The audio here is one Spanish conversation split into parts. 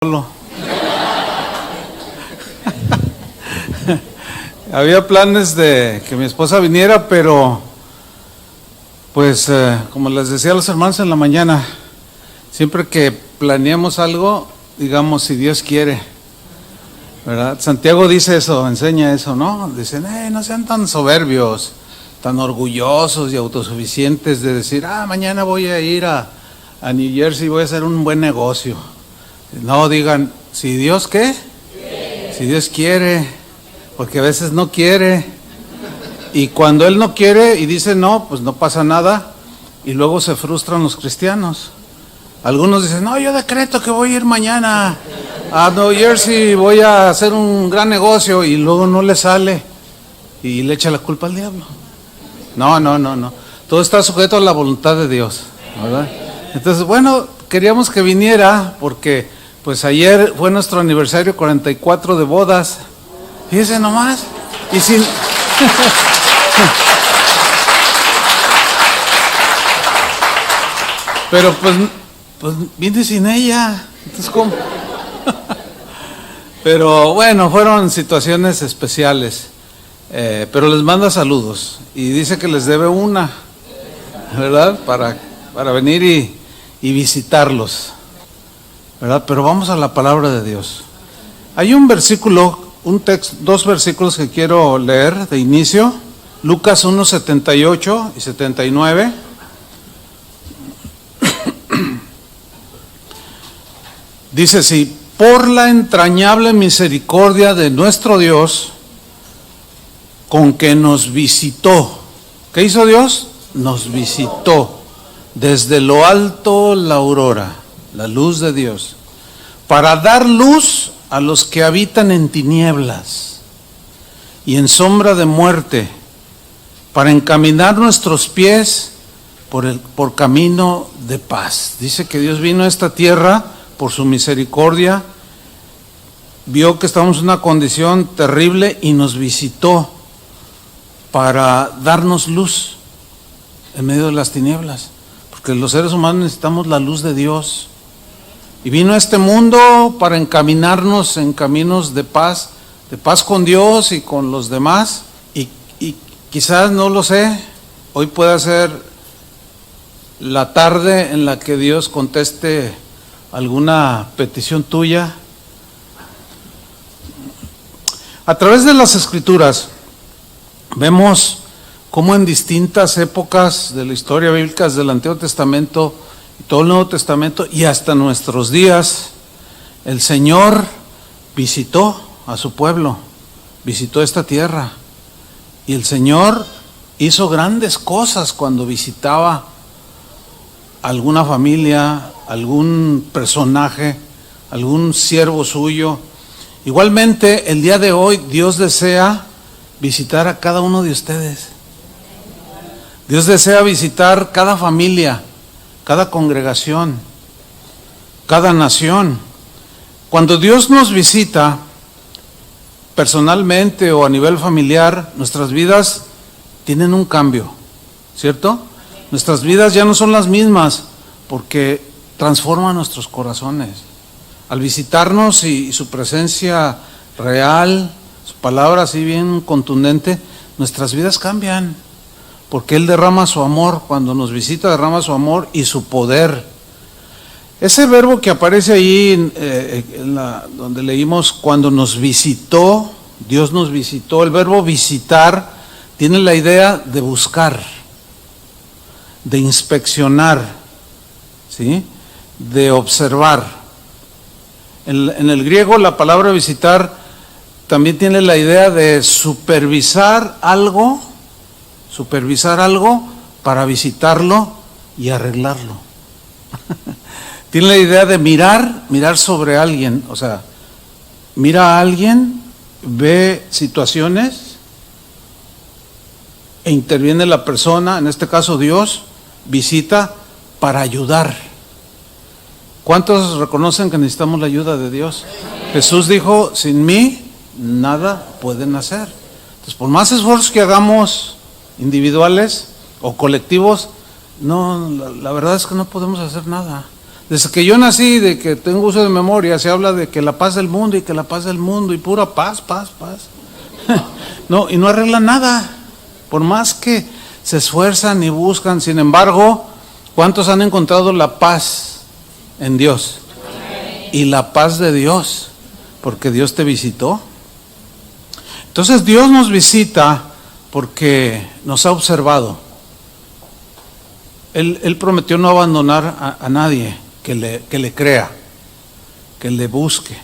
solo. Había planes de que mi esposa viniera, pero pues como les decía a los hermanos en la mañana, siempre que planeamos algo, digamos si Dios quiere, ¿verdad? Santiago dice eso, enseña eso, ¿no? Dicen, no sean tan soberbios, tan orgullosos y autosuficientes de decir, mañana voy a ir a New Jersey, voy a hacer un buen negocio. No, digan, si Dios ¿qué? Si Dios quiere, porque a veces no quiere, y cuando Él no quiere y dice no, pues no pasa nada, y luego se frustran los cristianos. Algunos dicen, no, yo decreto que voy a ir mañana a New Jersey, voy a hacer un gran negocio, y luego no le sale, y le echa la culpa al diablo. No, todo está sujeto a la voluntad de Dios, ¿verdad? Entonces, bueno, queríamos que viniera, porque pues ayer fue nuestro aniversario 44 de bodas. Fíjense nomás. Y sin pero pues vine sin ella. Entonces, ¿cómo? Pero bueno, fueron situaciones especiales. Pero les manda saludos y dice que les debe una, ¿verdad? Para venir y visitarlos, ¿verdad? Pero vamos a la palabra de Dios. Hay un versículo, dos versículos que quiero leer de inicio. Lucas 1, 78 y 79. Dice así: por la entrañable misericordia de nuestro Dios, con que nos visitó. ¿Qué hizo Dios? Nos visitó desde lo alto la aurora, la luz de Dios, para dar luz a los que habitan en tinieblas y en sombra de muerte, para encaminar nuestros pies por camino de paz. Dice que Dios vino a esta tierra por su misericordia, vio que estamos en una condición terrible y nos visitó para darnos luz en medio de las tinieblas, porque los seres humanos necesitamos la luz de Dios. Y vino a este mundo para encaminarnos en caminos de paz con Dios y con los demás. Y quizás, no lo sé, hoy pueda ser la tarde en la que Dios conteste alguna petición tuya. A través de las Escrituras vemos cómo en distintas épocas de la historia bíblica, desde el Antiguo Testamento y todo el Nuevo Testamento y hasta nuestros días, el Señor visitó a su pueblo, visitó esta tierra, y el Señor hizo grandes cosas cuando visitaba alguna familia, algún personaje, algún siervo suyo. Igualmente, el día de hoy Dios desea visitar a cada uno de ustedes. Dios desea visitar cada familia, cada congregación, cada nación. Cuando Dios nos visita personalmente o a nivel familiar, nuestras vidas tienen un cambio, ¿cierto? Nuestras vidas ya no son las mismas porque transforma nuestros corazones. Al visitarnos y su presencia real, su palabra así bien contundente, nuestras vidas cambian. Porque Él derrama su amor, cuando nos visita derrama su amor y su poder. Ese verbo que aparece ahí donde leímos, cuando nos visitó, Dios nos visitó, el verbo visitar tiene la idea de buscar, de inspeccionar, ¿sí? De observar. En el griego la palabra visitar también tiene la idea de supervisar algo para visitarlo y arreglarlo. Tiene la idea de mirar sobre alguien, o sea, mira a alguien, ve situaciones e interviene la persona, en este caso Dios, visita para ayudar. ¿Cuántos reconocen que necesitamos la ayuda de Dios? Jesús dijo, sin mí nada pueden hacer. Entonces, por más esfuerzos que hagamos, individuales o colectivos, no, la verdad es que no podemos hacer nada. Desde que yo nací, de que tengo uso de memoria, se habla de que la paz del mundo y que la paz del mundo y pura paz, paz, paz. No, y no arreglan nada, por más que se esfuerzan y buscan. Sin embargo, ¿cuántos han encontrado la paz en Dios? Y la paz de Dios, porque Dios te visitó. Entonces Dios nos visita porque nos ha observado. Él prometió no abandonar a nadie que le crea, que le busque.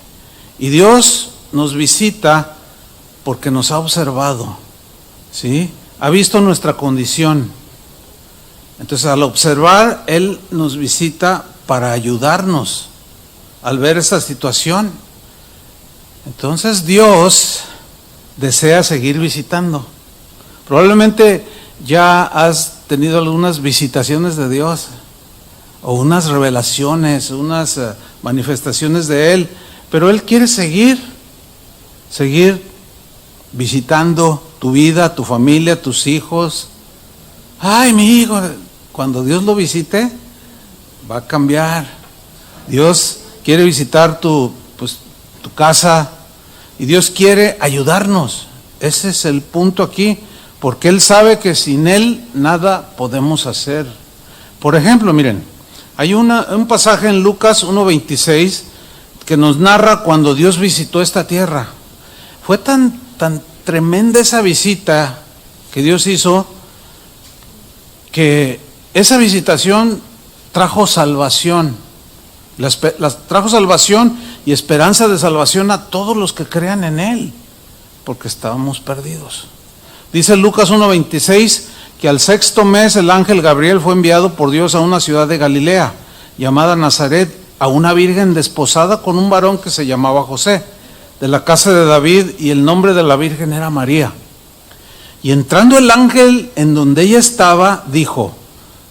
Y Dios nos visita porque nos ha observado, ¿sí? Ha visto nuestra condición. Entonces, al observar, Él nos visita para ayudarnos al ver esta situación. Entonces, Dios desea seguir visitando. Probablemente ya has tenido algunas visitaciones de Dios, o unas revelaciones, unas manifestaciones de Él, pero Él quiere seguir visitando tu vida, tu familia, tus hijos. Ay, mi hijo, cuando Dios lo visite, va a cambiar. Dios quiere visitar tu casa, y Dios quiere ayudarnos. Ese es el punto aquí, porque Él sabe que sin Él nada podemos hacer. Por ejemplo, miren, hay un pasaje en Lucas 1:26 que nos narra cuando Dios visitó esta tierra. Fue tan tremenda esa visita que Dios hizo, que esa visitación trajo salvación. Trajo salvación y esperanza de salvación a todos los que crean en Él, porque estábamos perdidos. Dice Lucas 1:26 que al 6º mes el ángel Gabriel fue enviado por Dios a una ciudad de Galilea, llamada Nazaret, a una virgen desposada con un varón que se llamaba José, de la casa de David, y el nombre de la virgen era María. Y entrando el ángel en donde ella estaba, dijo: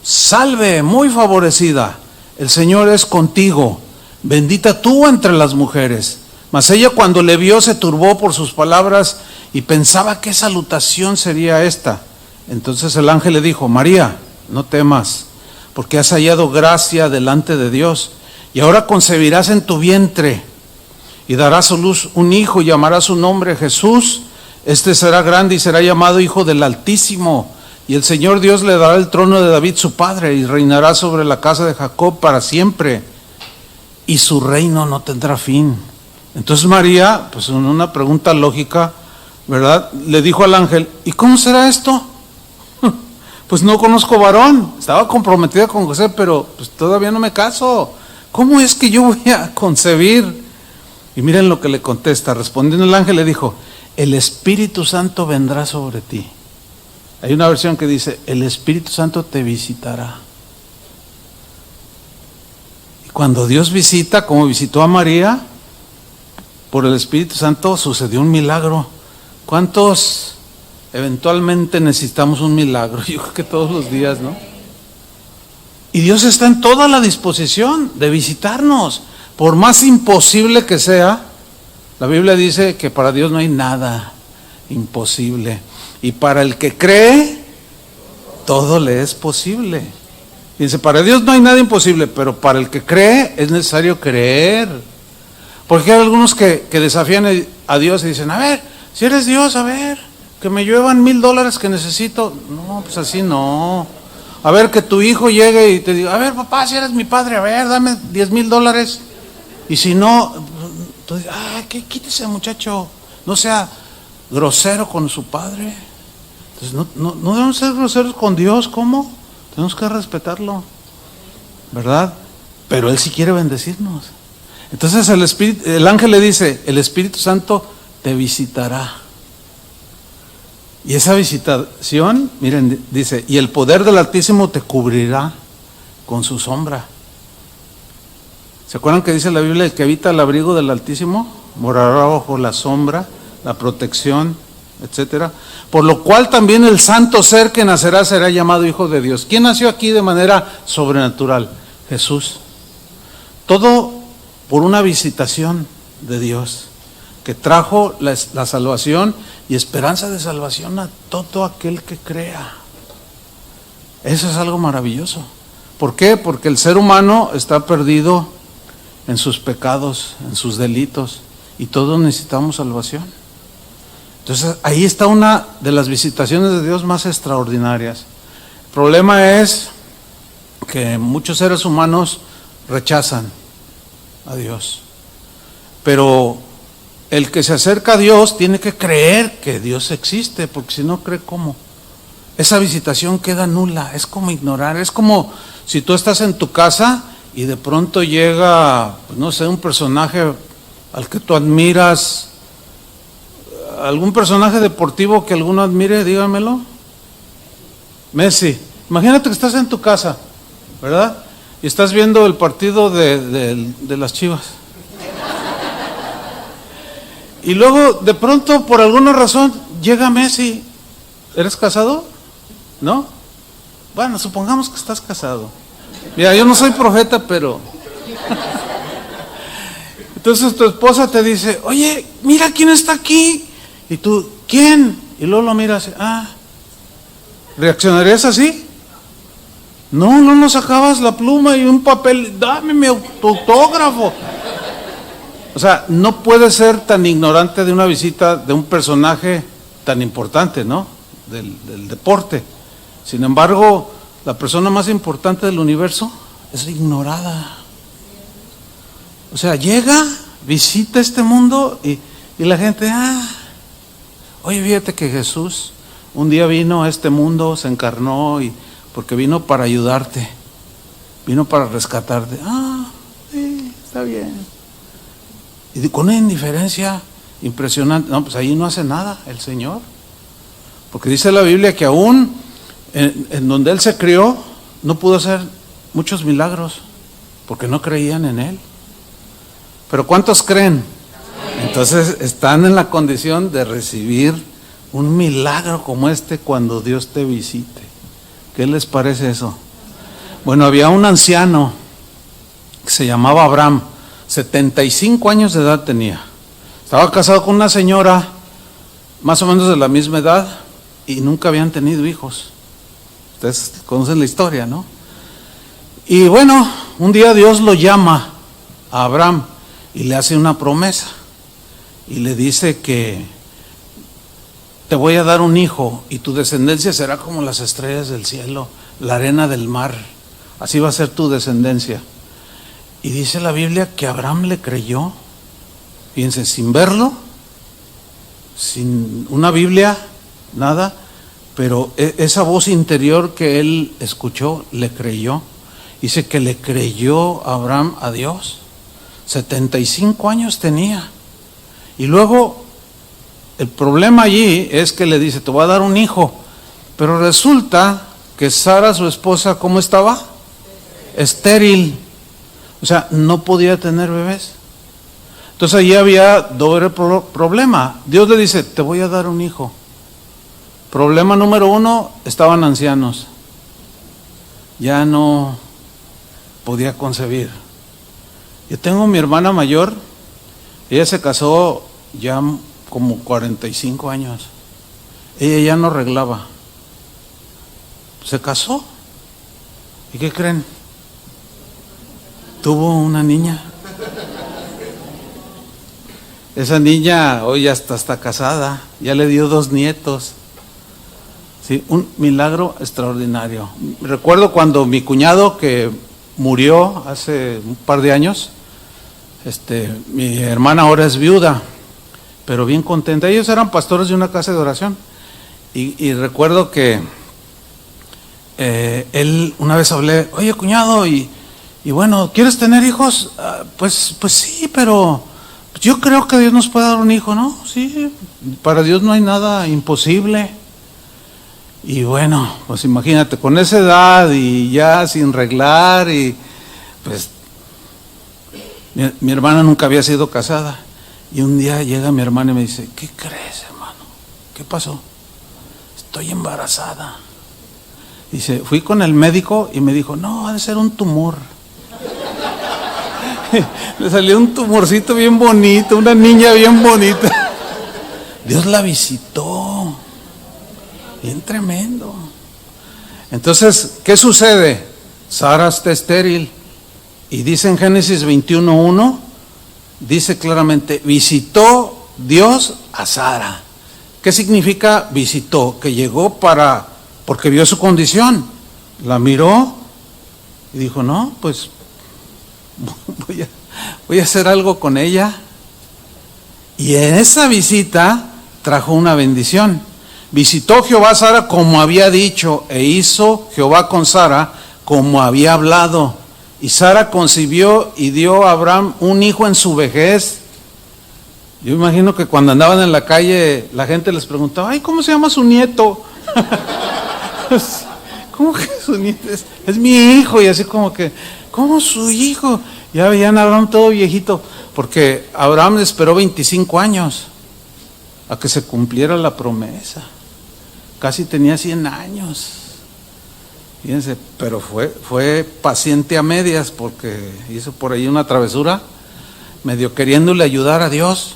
Salve, muy favorecida, el Señor es contigo, bendita tú entre las mujeres. Mas ella, cuando le vio, se turbó por sus palabras y pensaba qué salutación sería esta. Entonces el ángel le dijo: María, no temas, porque has hallado gracia delante de Dios, y ahora concebirás en tu vientre y darás a luz un hijo, y llamarás su nombre Jesús. Este será grande y será llamado Hijo del Altísimo, y el Señor Dios le dará el trono de David su padre, y reinará sobre la casa de Jacob para siempre, y su reino no tendrá fin. Entonces María, pues en una pregunta lógica, ¿verdad?, le dijo al ángel: ¿y cómo será esto? Pues no conozco varón. Estaba comprometida con José, pero pues todavía no me caso. ¿Cómo es que yo voy a concebir? Y miren lo que le contesta. Respondiendo el ángel le dijo: el Espíritu Santo vendrá sobre ti. Hay una versión que dice: el Espíritu Santo te visitará. Y cuando Dios visita, como visitó a María, por el Espíritu Santo sucedió un milagro. ¿Cuántos eventualmente necesitamos un milagro? Yo creo que todos los días, ¿no? Y Dios está en toda la disposición de visitarnos, por más imposible que sea. La Biblia dice que para Dios no hay nada imposible, y para el que cree, todo le es posible. Dice, para Dios no hay nada imposible, pero para el que cree es necesario creer. Porque hay algunos que desafían a Dios y dicen: a ver, si eres Dios, a ver, que me lluevan $1,000 que necesito. No, pues así no. A ver, que tu hijo llegue y te diga: a ver, papá, si eres mi padre, a ver, dame $10,000. Y si no, tú dices: quítese, muchacho, no sea grosero con su padre. Entonces no debemos ser groseros con Dios. ¿Cómo? Tenemos que respetarlo, ¿verdad? Pero Él sí quiere bendecirnos. Entonces el ángel le dice: el Espíritu Santo te visitará. Y esa visitación, miren, dice: y el poder del Altísimo te cubrirá con su sombra. ¿Se acuerdan que dice la Biblia: el que habita al abrigo del Altísimo morará bajo la sombra, la protección, etcétera? Por lo cual también el santo ser que nacerá será llamado Hijo de Dios. ¿Quién nació aquí de manera sobrenatural? Jesús. Todo por una visitación de Dios, que trajo la salvación y esperanza de salvación a todo aquel que crea. Eso es algo maravilloso. ¿Por qué? Porque el ser humano está perdido en sus pecados, en sus delitos, y todos necesitamos salvación. Entonces ahí está una de las visitaciones de Dios más extraordinarias. El problema es que muchos seres humanos rechazan a Dios, pero el que se acerca a Dios tiene que creer que Dios existe, porque si no cree, ¿cómo? Esa visitación queda nula, es como ignorar, es como si tú estás en tu casa y de pronto llega, pues no sé, un personaje al que tú admiras, algún personaje deportivo que alguno admire, dígamelo. Messi. Imagínate que estás en tu casa, ¿verdad? Y estás viendo el partido de las Chivas. Y luego, de pronto, por alguna razón, llega Messi. ¿Eres casado? ¿No? Bueno, supongamos que estás casado. Mira, yo no soy profeta, pero... Entonces tu esposa te dice, oye, mira quién está aquí. Y tú, ¿quién? Y luego lo miras, ¿reaccionarías así? No, no sacabas la pluma y un papel, dame mi autógrafo. O sea, no puede ser tan ignorante de una visita de un personaje tan importante, ¿no? Del deporte. Sin embargo, la persona más importante del universo es ignorada. O sea, llega, visita este mundo y la gente, oye, fíjate que Jesús un día vino a este mundo, se encarnó, y porque vino para ayudarte, vino para rescatarte. Sí, está bien. Y con una indiferencia impresionante. No, pues ahí no hace nada el Señor. Porque dice la Biblia que aún en donde Él se crió, no pudo hacer muchos milagros, porque no creían en Él. Pero ¿cuántos creen? Entonces están en la condición de recibir un milagro como este cuando Dios te visite. ¿Qué les parece eso? Bueno, había un anciano que se llamaba Abraham, 75 años de edad tenía. Estaba casado con una señora más o menos de la misma edad y nunca habían tenido hijos. Ustedes conocen la historia, ¿no? Y bueno, un día Dios lo llama a Abraham y le hace una promesa y le dice que te voy a dar un hijo y tu descendencia será como las estrellas del cielo, la arena del mar, así va a ser tu descendencia. Y dice la Biblia que Abraham le creyó, fíjense, sin verlo, sin una Biblia, nada, pero esa voz interior que él escuchó, le creyó. Dice que le creyó Abraham a Dios. 75 años tenía. Y luego, el problema allí es que le dice, te voy a dar un hijo. Pero resulta que Sara, su esposa, ¿cómo estaba? Estéril. O sea, no podía tener bebés. Entonces allí había doble problema. Dios le dice, te voy a dar un hijo. Problema número 1, estaban ancianos. Ya no podía concebir. Yo tengo mi hermana mayor, ella se casó ya como 45 años. Ella ya no arreglaba. Se casó. ¿Y qué creen? Tuvo una niña. Esa niña hoy ya está casada, ya le dio 2 nietos. Sí, un milagro extraordinario. Recuerdo cuando mi cuñado, que murió hace un par de años, mi hermana ahora es viuda, pero bien contenta. Ellos eran pastores de una casa de oración. Y recuerdo que él, una vez hablé, oye cuñado, y bueno, ¿quieres tener hijos? Pues sí, pero yo creo que Dios nos puede dar un hijo, ¿no? Sí, para Dios no hay nada imposible. Y bueno, pues imagínate, con esa edad y ya sin arreglar, y pues mi hermana nunca había sido casada. Y un día llega mi hermana y me dice, ¿qué crees, hermano? ¿Qué pasó? Estoy embarazada. Dice, fui con el médico y me dijo, no, ha de ser un tumor. Le salió un tumorcito bien bonito, una niña bien bonita. Dios la visitó. Bien tremendo. Entonces, ¿qué sucede? Sara está estéril. Y dice en Génesis 21:1, dice claramente, visitó Dios a Sara. ¿Qué significa visitó? Que llegó porque vio su condición. La miró y dijo, no, pues voy a hacer algo con ella. Y en esa visita trajo una bendición. Visitó Jehová a Sara como había dicho, e hizo Jehová con Sara como había hablado. Y Sara concibió y dio a Abraham un hijo en su vejez. Yo imagino que cuando andaban en la calle, la gente les preguntaba, ay, ¿cómo se llama su nieto? ¿Cómo que su nieto? Es mi hijo. Y así como que, ¿cómo su hijo? Ya veían a Abraham todo viejito, porque Abraham esperó 25 años a que se cumpliera la promesa. Casi tenía 100 años. Fíjense, pero fue paciente a medias, porque hizo por ahí una travesura, medio queriéndole ayudar a Dios,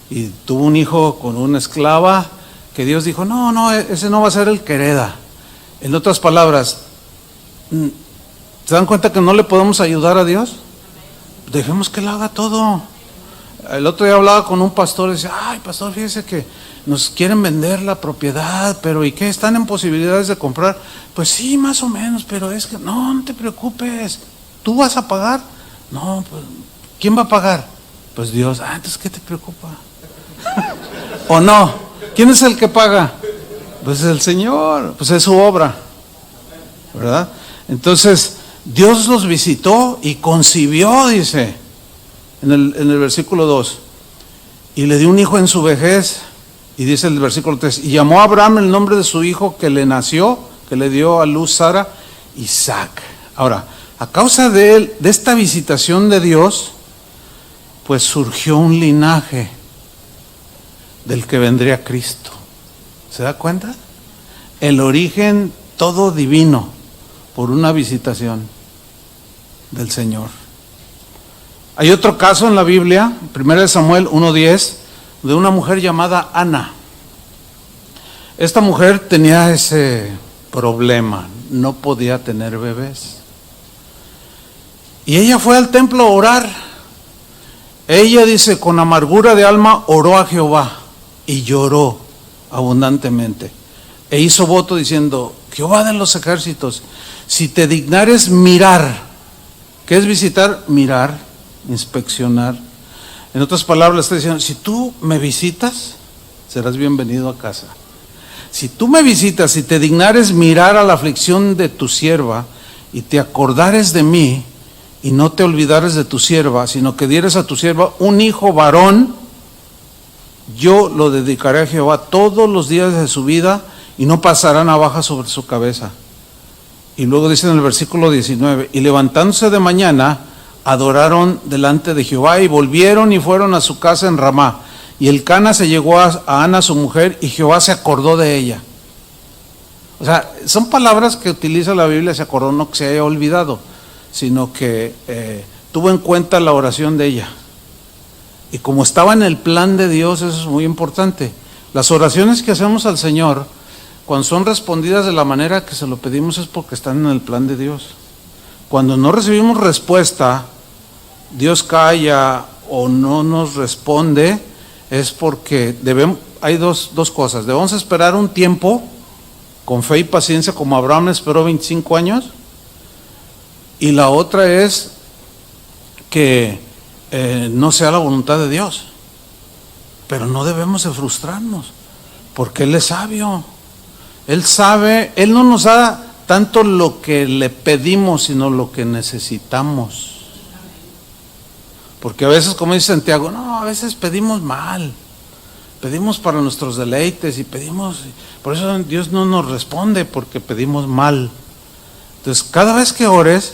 y tuvo un hijo con una esclava, que Dios dijo, no, ese no va a ser el que hereda. En otras palabras, ¿se dan cuenta que no le podemos ayudar a Dios? Dejemos que Él haga todo. El otro día hablaba con un pastor y decía, ay, pastor, fíjese que nos quieren vender la propiedad, pero ¿y qué? ¿Están en posibilidades de comprar? Pues sí, más o menos, pero es que no te preocupes, ¿tú vas a pagar? No, pues, ¿quién va a pagar? Pues Dios. Entonces, ¿qué te preocupa? ¿O no? ¿Quién es el que paga? Pues el Señor, pues es su obra, ¿verdad? Entonces, Dios los visitó y concibió, dice, en el versículo 2, y le dio un hijo en su vejez, y dice el versículo 3, y llamó a Abraham el nombre de su hijo que le nació, que le dio a luz Sara, Isaac. Ahora, a causa de esta visitación de Dios, pues surgió un linaje del que vendría Cristo. ¿Se da cuenta? El origen todo divino por una visitación del Señor. Hay otro caso en la Biblia, 1 Samuel 1:10, de una mujer llamada Ana. Esta mujer tenía ese problema, no podía tener bebés. Y ella fue al templo a orar. Ella dice, con amargura de alma oró a Jehová y lloró abundantemente. E hizo voto diciendo, Jehová de los ejércitos, si te dignares mirar, ¿qué es visitar? Mirar, inspeccionar. En otras palabras le está diciendo, si tú me visitas, serás bienvenido a casa. Si tú me visitas y te dignares mirar a la aflicción de tu sierva y te acordares de mí y no te olvidares de tu sierva, sino que dieres a tu sierva un hijo varón, yo lo dedicaré a Jehová todos los días de su vida y no pasará navaja sobre su cabeza. Y luego dice en el versículo 19, y levantándose de mañana, adoraron delante de Jehová y volvieron y fueron a su casa en Ramá. Y Elcana se llegó a Ana su mujer y Jehová se acordó de ella. O sea, son palabras que utiliza la Biblia, se acordó, no que se haya olvidado, sino que tuvo en cuenta la oración de ella. Y como estaba en el plan de Dios, eso es muy importante. Las oraciones que hacemos al Señor, cuando son respondidas de la manera que se lo pedimos, es porque están en el plan de Dios. Cuando no recibimos respuesta, Dios calla o no nos responde, es porque hay dos cosas. Debemos esperar un tiempo con fe y paciencia, como Abraham esperó 25 años. Y la otra es que no sea la voluntad de Dios. Pero no debemos de frustrarnos, porque Él es sabio. Él sabe, Él no nos da tanto lo que le pedimos, sino lo que necesitamos. Porque a veces, como dice Santiago, a veces pedimos mal, pedimos para nuestros deleites y pedimos, por eso Dios no nos responde, porque pedimos mal. Entonces, cada vez que ores,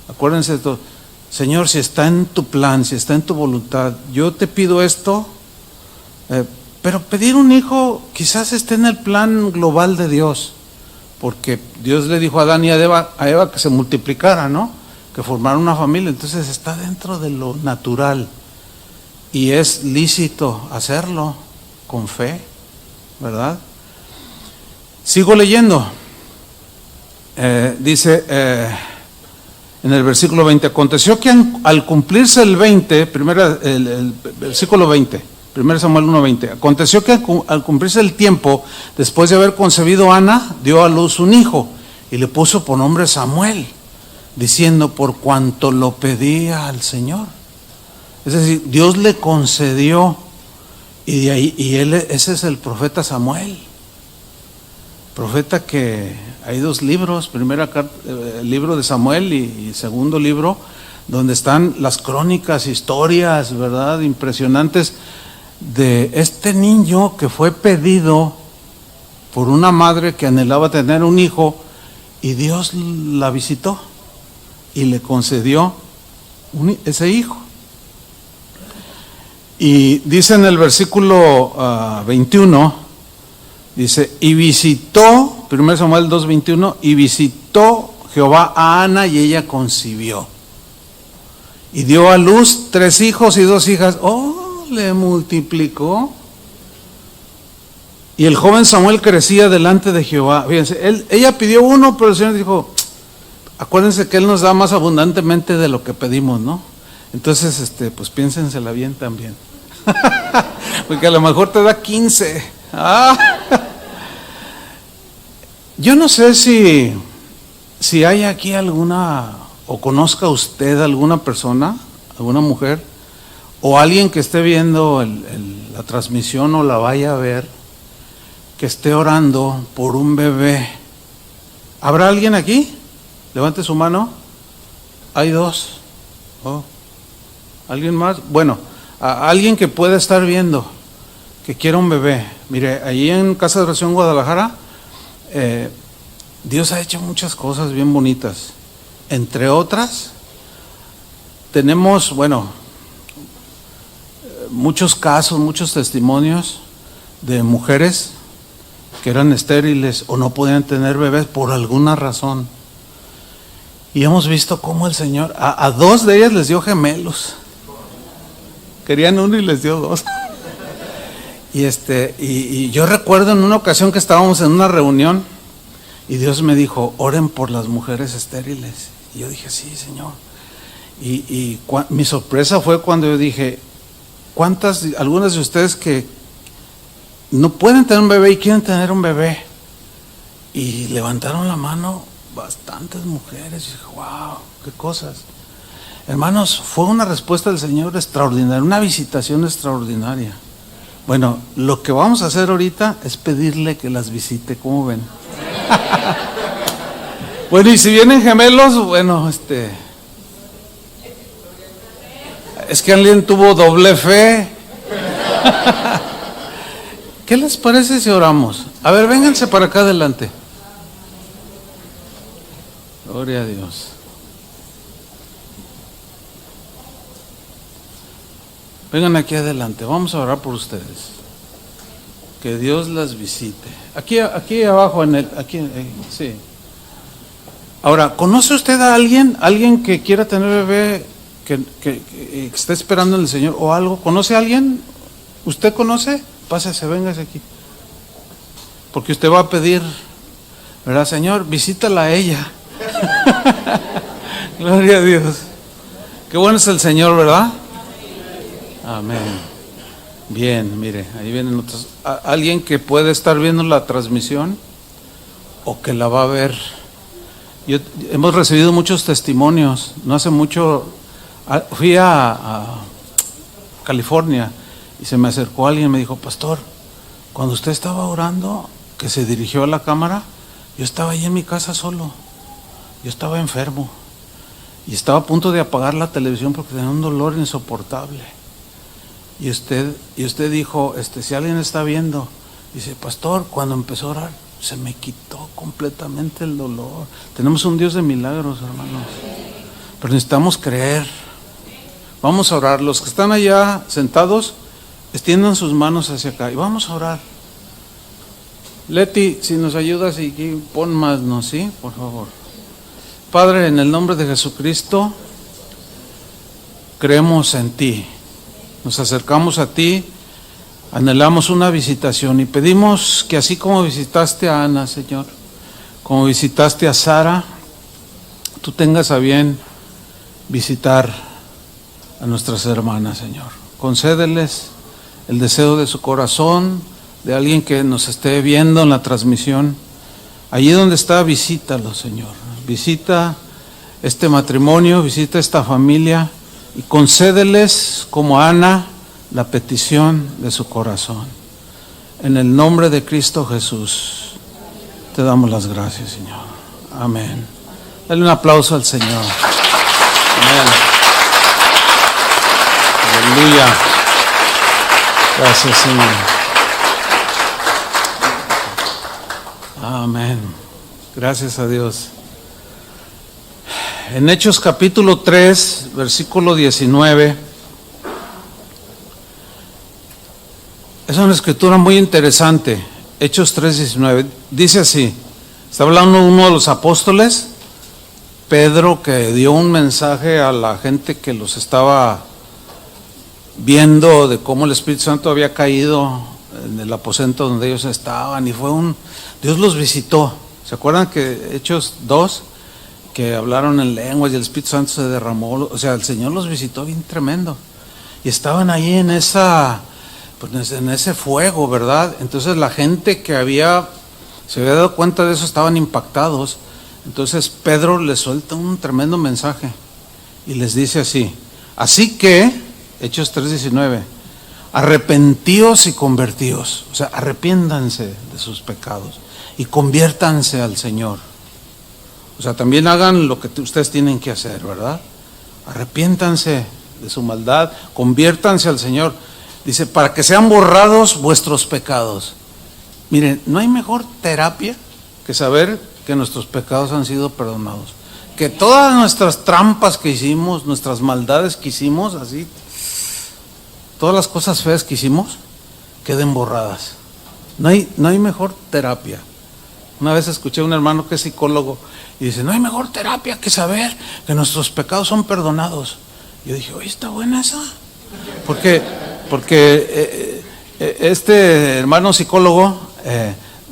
acuérdense de esto, Señor, si está en tu plan, si está en tu voluntad, yo te pido esto, pero pedir un hijo quizás esté en el plan global de Dios, porque Dios le dijo a Adán y a Eva que se multiplicara, ¿no? Que formaran una familia. Entonces está dentro de lo natural y es lícito hacerlo con fe, ¿verdad? Sigo leyendo. Dice en el versículo 20. Aconteció que al cumplirse el 20, el versículo 20, 1 Samuel 1:20, aconteció que al cumplirse el tiempo, después de haber concebido Ana, dio a luz un hijo y le puso por nombre Samuel, diciendo, por cuanto lo pedía al Señor. Es decir, Dios le concedió, y de ahí, ese es el profeta Samuel. Profeta que hay dos libros, el libro de Samuel y segundo libro, donde están las crónicas, historias, ¿verdad?, impresionantes de este niño que fue pedido por una madre que anhelaba tener un hijo, y Dios la visitó y le concedió ese hijo. Y dice en el versículo 21, dice, y visitó, 1 Samuel 2:21, y visitó Jehová a Ana y ella concibió. Y dio a luz 3 hijos y 2 hijas. ¡Oh! Le multiplicó. Y el joven Samuel crecía delante de Jehová. Fíjense, ella pidió uno, pero el Señor dijo, acuérdense que Él nos da más abundantemente de lo que pedimos, ¿no? Entonces, pues piénsensela bien también. Porque a lo mejor te da 15. Yo no sé si hay aquí alguna, o conozca usted alguna persona, alguna mujer, o alguien que esté viendo la transmisión o la vaya a ver, que esté orando por un bebé. ¿Habrá alguien aquí? Levante su mano. Hay 2. Oh. ¿Alguien más? Bueno, alguien que pueda estar viendo, que quiera un bebé. Mire, allí en Casa de Oración Guadalajara, Dios ha hecho muchas cosas bien bonitas. Entre otras, tenemos, muchos casos, muchos testimonios de mujeres que eran estériles o no podían tener bebés por alguna razón. Y hemos visto cómo el Señor, a 2 de ellas les dio gemelos. Querían uno y les dio 2. Y yo recuerdo en una ocasión que estábamos en una reunión y Dios me dijo, oren por las mujeres estériles. Y yo dije, sí, Señor. Y mi sorpresa fue cuando yo dije, algunas de ustedes que no pueden tener un bebé y quieren tener un bebé? Y levantaron la mano bastantes mujeres. Y dije, wow, qué cosas. Hermanos, fue una respuesta del Señor extraordinaria, una visitación extraordinaria. Bueno, lo que vamos a hacer ahorita es pedirle que las visite, ¿cómo ven? Bueno, y si vienen gemelos, es que alguien tuvo doble fe. ¿Qué les parece si oramos? A ver, vénganse para acá adelante. Gloria a Dios. Vengan aquí adelante, vamos a orar por ustedes. Que Dios las visite. Aquí abajo, sí. Ahora, ¿conoce usted a alguien que quiera tener bebé, que está esperando en el Señor o algo? ¿Conoce a alguien? ¿Usted conoce? Pásese, véngase aquí. Porque usted va a pedir, ¿verdad, Señor? Visítala a ella. Gloria a Dios. Qué bueno es el Señor, ¿verdad? Amén. Bien, mire, ahí vienen otros. Alguien que puede estar viendo la transmisión o que la va a ver. Hemos recibido muchos testimonios. No hace mucho fui a California y se me acercó alguien y me dijo, pastor, cuando usted estaba orando, que se dirigió a la cámara, yo estaba ahí en mi casa solo. Yo estaba enfermo y estaba a punto de apagar la televisión porque tenía un dolor insoportable. Y usted dijo, si alguien está viendo, dice, pastor, cuando empezó a orar, se me quitó completamente el dolor. Tenemos un Dios de milagros, hermanos, pero necesitamos creer. Vamos a orar. Los que están allá sentados, extiendan sus manos hacia acá y vamos a orar. Leti, si nos ayudas y pon más, ¿no? ¿Sí? Por favor. Padre, en el nombre de Jesucristo, creemos en ti. Nos acercamos a ti, anhelamos una visitación y pedimos que así como visitaste a Ana, Señor, como visitaste a Sara, tú tengas a bien visitar a nuestras hermanas, Señor. Concédeles el deseo de su corazón, de alguien que nos esté viendo en la transmisión. Allí donde está, visítalo, Señor. Visita este matrimonio, visita esta familia y concédeles, como Ana, la petición de su corazón. En el nombre de Cristo Jesús, te damos las gracias, Señor. Amén. Dale un aplauso al Señor. Amén. Aleluya. Gracias, Señor. Amén. Gracias a Dios. En Hechos capítulo 3, versículo 19. Es una escritura muy interesante. Hechos 3, 19. Dice así. Está hablando uno de los apóstoles, Pedro, que dio un mensaje a la gente que los estaba viendo de cómo el Espíritu Santo había caído en el aposento donde ellos estaban, y Dios los visitó. ¿Se acuerdan que Hechos 2, que hablaron en lenguas y el Espíritu Santo se derramó? O sea, el Señor los visitó bien tremendo, y estaban ahí en ese fuego, ¿verdad? Entonces la gente que se había dado cuenta de eso estaban impactados. Entonces Pedro les suelta un tremendo mensaje y les dice así: así que, Hechos 3:19, arrepentíos y convertíos. O sea, arrepiéndanse de sus pecados y conviértanse al Señor. O sea, también hagan lo que ustedes tienen que hacer, ¿verdad? Arrepiéntanse de su maldad, conviértanse al Señor. Dice, para que sean borrados vuestros pecados. Miren, no hay mejor terapia que saber que nuestros pecados han sido perdonados. Que todas nuestras trampas que hicimos, nuestras maldades que hicimos, así, todas las cosas feas que hicimos, queden borradas. No hay mejor terapia. Una vez escuché a un hermano que es psicólogo y dice, no hay mejor terapia que saber que nuestros pecados son perdonados. Yo dije, oye, está buena esa. Porque este hermano psicólogo,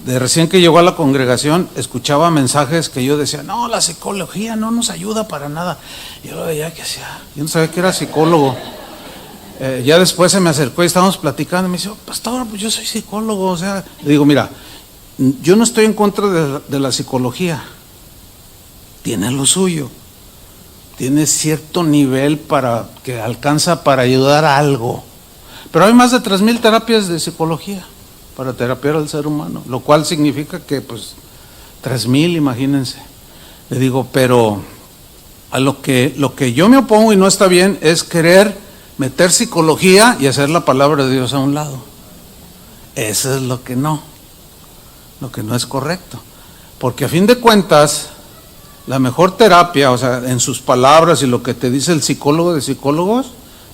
de recién que llegó a la congregación, escuchaba mensajes que yo decía, no, la psicología no nos ayuda para nada. Y yo lo veía que hacía, yo no sabía que era psicólogo. Ya después se me acercó y estábamos platicando y me dice, pastor, pues yo soy psicólogo. O sea, le digo, mira, yo no estoy en contra de la psicología. Tiene lo suyo. Tiene cierto nivel que alcanza para ayudar a algo. Pero hay más de 3,000 terapias de psicología para terapiar al ser humano, lo cual significa que, pues, 3,000, imagínense. Le digo, pero a lo que yo me opongo y no está bien es querer meter psicología y hacer la palabra de Dios a un lado. Eso es lo que no es correcto. Porque a fin de cuentas, la mejor terapia, o sea, en sus palabras y lo que te dice el psicólogo de psicólogos,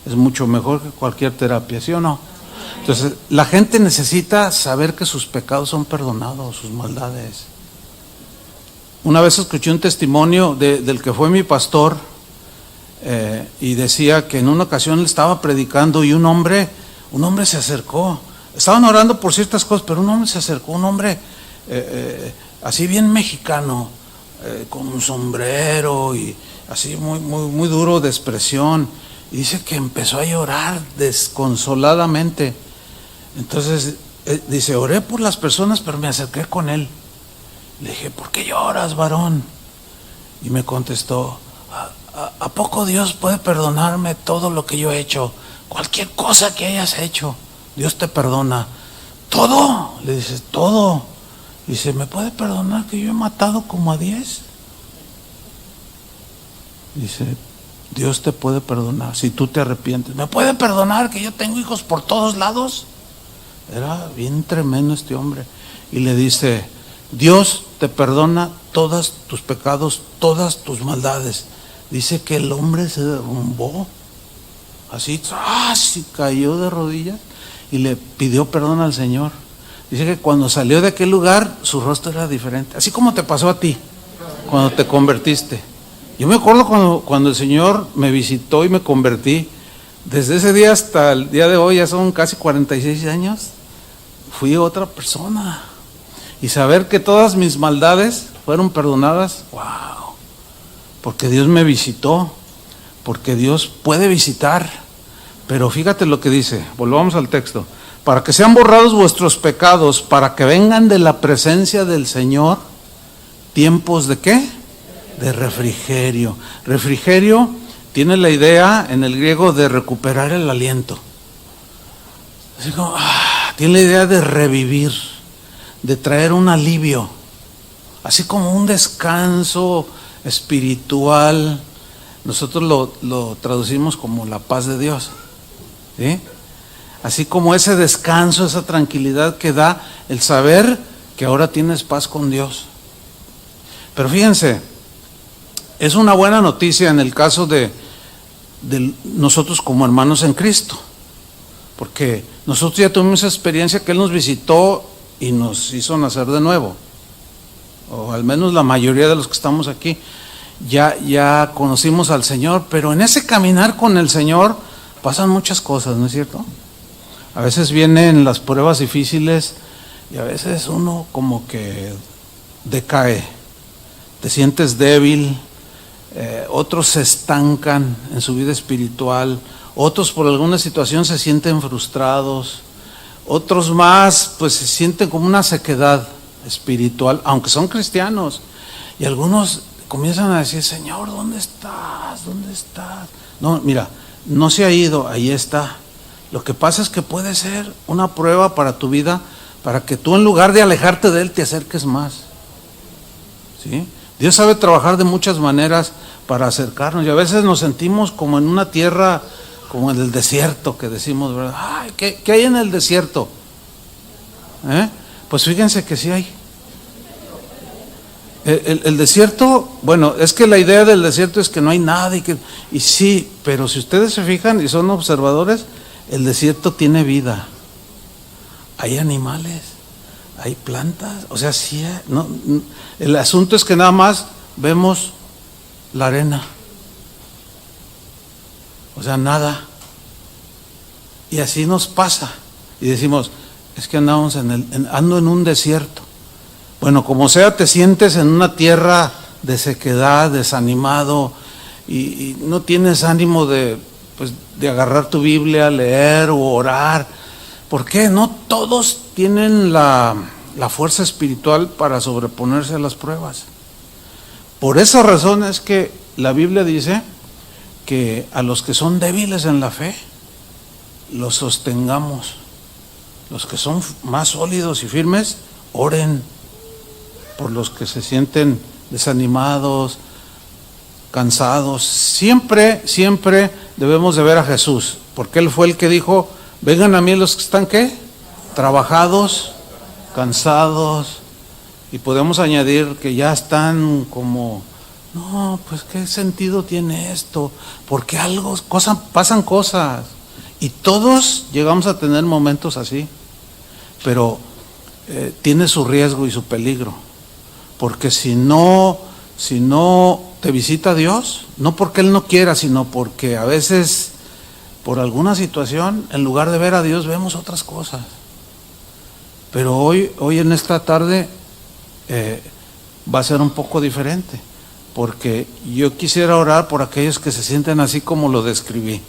es mucho mejor que cualquier terapia, ¿sí o no? Entonces, la gente necesita saber que sus pecados son perdonados, sus maldades. Una vez escuché un testimonio del que fue mi pastor, y decía que en una ocasión le estaba predicando y un hombre se acercó. Estaban orando por ciertas cosas, pero un hombre se acercó, un hombre así bien mexicano, con un sombrero y así muy, muy, muy duro de expresión. Y dice que empezó a llorar desconsoladamente. Entonces dice, oré por las personas, pero me acerqué con él. Le dije, ¿por qué lloras, varón? Y me contestó, ¿a poco Dios puede perdonarme todo lo que yo he hecho? Cualquier cosa que hayas hecho, Dios te perdona. ¿Todo? Le dice, todo. Dice, ¿me puede perdonar que yo he matado como a 10? Dice, Dios te puede perdonar si tú te arrepientes. ¿Me puede perdonar que yo tengo hijos por todos lados? Era bien tremendo este hombre. Y le dice, Dios te perdona todos tus pecados, todas tus maldades. Dice que el hombre se derrumbó, así, y cayó de rodillas y le pidió perdón al Señor. Dice que cuando salió de aquel lugar, su rostro era diferente, así como te pasó a ti, cuando te convertiste. Yo me acuerdo cuando el Señor me visitó y me convertí, desde ese día hasta el día de hoy, ya son casi 46 años, fui otra persona. Y saber que todas mis maldades fueron perdonadas, wow, porque Dios me visitó, porque Dios puede visitar. Pero fíjate lo que dice, volvamos al texto. Para que sean borrados vuestros pecados, para que vengan de la presencia del Señor tiempos ¿de qué? De refrigerio. Refrigerio tiene la idea en el griego de recuperar el aliento. Así como, tiene la idea de revivir, de traer un alivio, así como un descanso espiritual. Nosotros lo traducimos como la paz de Dios, ¿sí? Así como ese descanso, esa tranquilidad que da el saber que ahora tienes paz con Dios. Pero fíjense, es una buena noticia en el caso de nosotros como hermanos en Cristo, porque nosotros ya tuvimos esa experiencia que Él nos visitó y nos hizo nacer de nuevo, o al menos la mayoría de los que estamos aquí ya conocimos al Señor, pero en ese caminar con el Señor pasan muchas cosas, ¿no es cierto? A veces vienen las pruebas difíciles y a veces uno como que decae, te sientes débil, otros se estancan en su vida espiritual, otros por alguna situación se sienten frustrados, otros más pues se sienten como una sequedad espiritual, aunque son cristianos, y algunos comienzan a decir, Señor, ¿dónde estás? ¿Dónde estás? No, mira, no se ha ido, ahí está. Lo que pasa es que puede ser una prueba para tu vida, para que tú en lugar de alejarte de Él te acerques más, ¿sí? Dios sabe trabajar de muchas maneras para acercarnos, y a veces nos sentimos como en una tierra, como en el desierto, que decimos, ¿verdad? Ay, ¿qué hay en el desierto? Pues fíjense que sí hay. El desierto, bueno, es que la idea del desierto es que no hay nada y sí, pero si ustedes se fijan y son observadores, el desierto tiene vida. Hay animales, hay plantas, o sea, sí, no, el asunto es que nada más vemos la arena, o sea, nada. Y así nos pasa y decimos, es que andamos ando en un desierto. Bueno, como sea, te sientes en una tierra de sequedad, desanimado, y no tienes ánimo de agarrar tu Biblia, leer o orar. ¿Por qué? No todos tienen la fuerza espiritual para sobreponerse a las pruebas. Por esa razón es que la Biblia dice que a los que son débiles en la fe, los sostengamos. Los que son más sólidos y firmes, oren por los que se sienten desanimados, cansados. Siempre debemos de ver a Jesús, porque Él fue el que dijo, vengan a mí los que están, ¿qué? Trabajados, cansados, y podemos añadir que ya están como, no, pues ¿qué sentido tiene esto? Porque pasan cosas, y todos llegamos a tener momentos así, pero tiene su riesgo y su peligro. Porque si no te visita Dios, no porque Él no quiera, sino porque a veces por alguna situación, en lugar de ver a Dios, vemos otras cosas. Pero hoy en esta tarde va a ser un poco diferente, porque yo quisiera orar por aquellos que se sienten así como lo describí.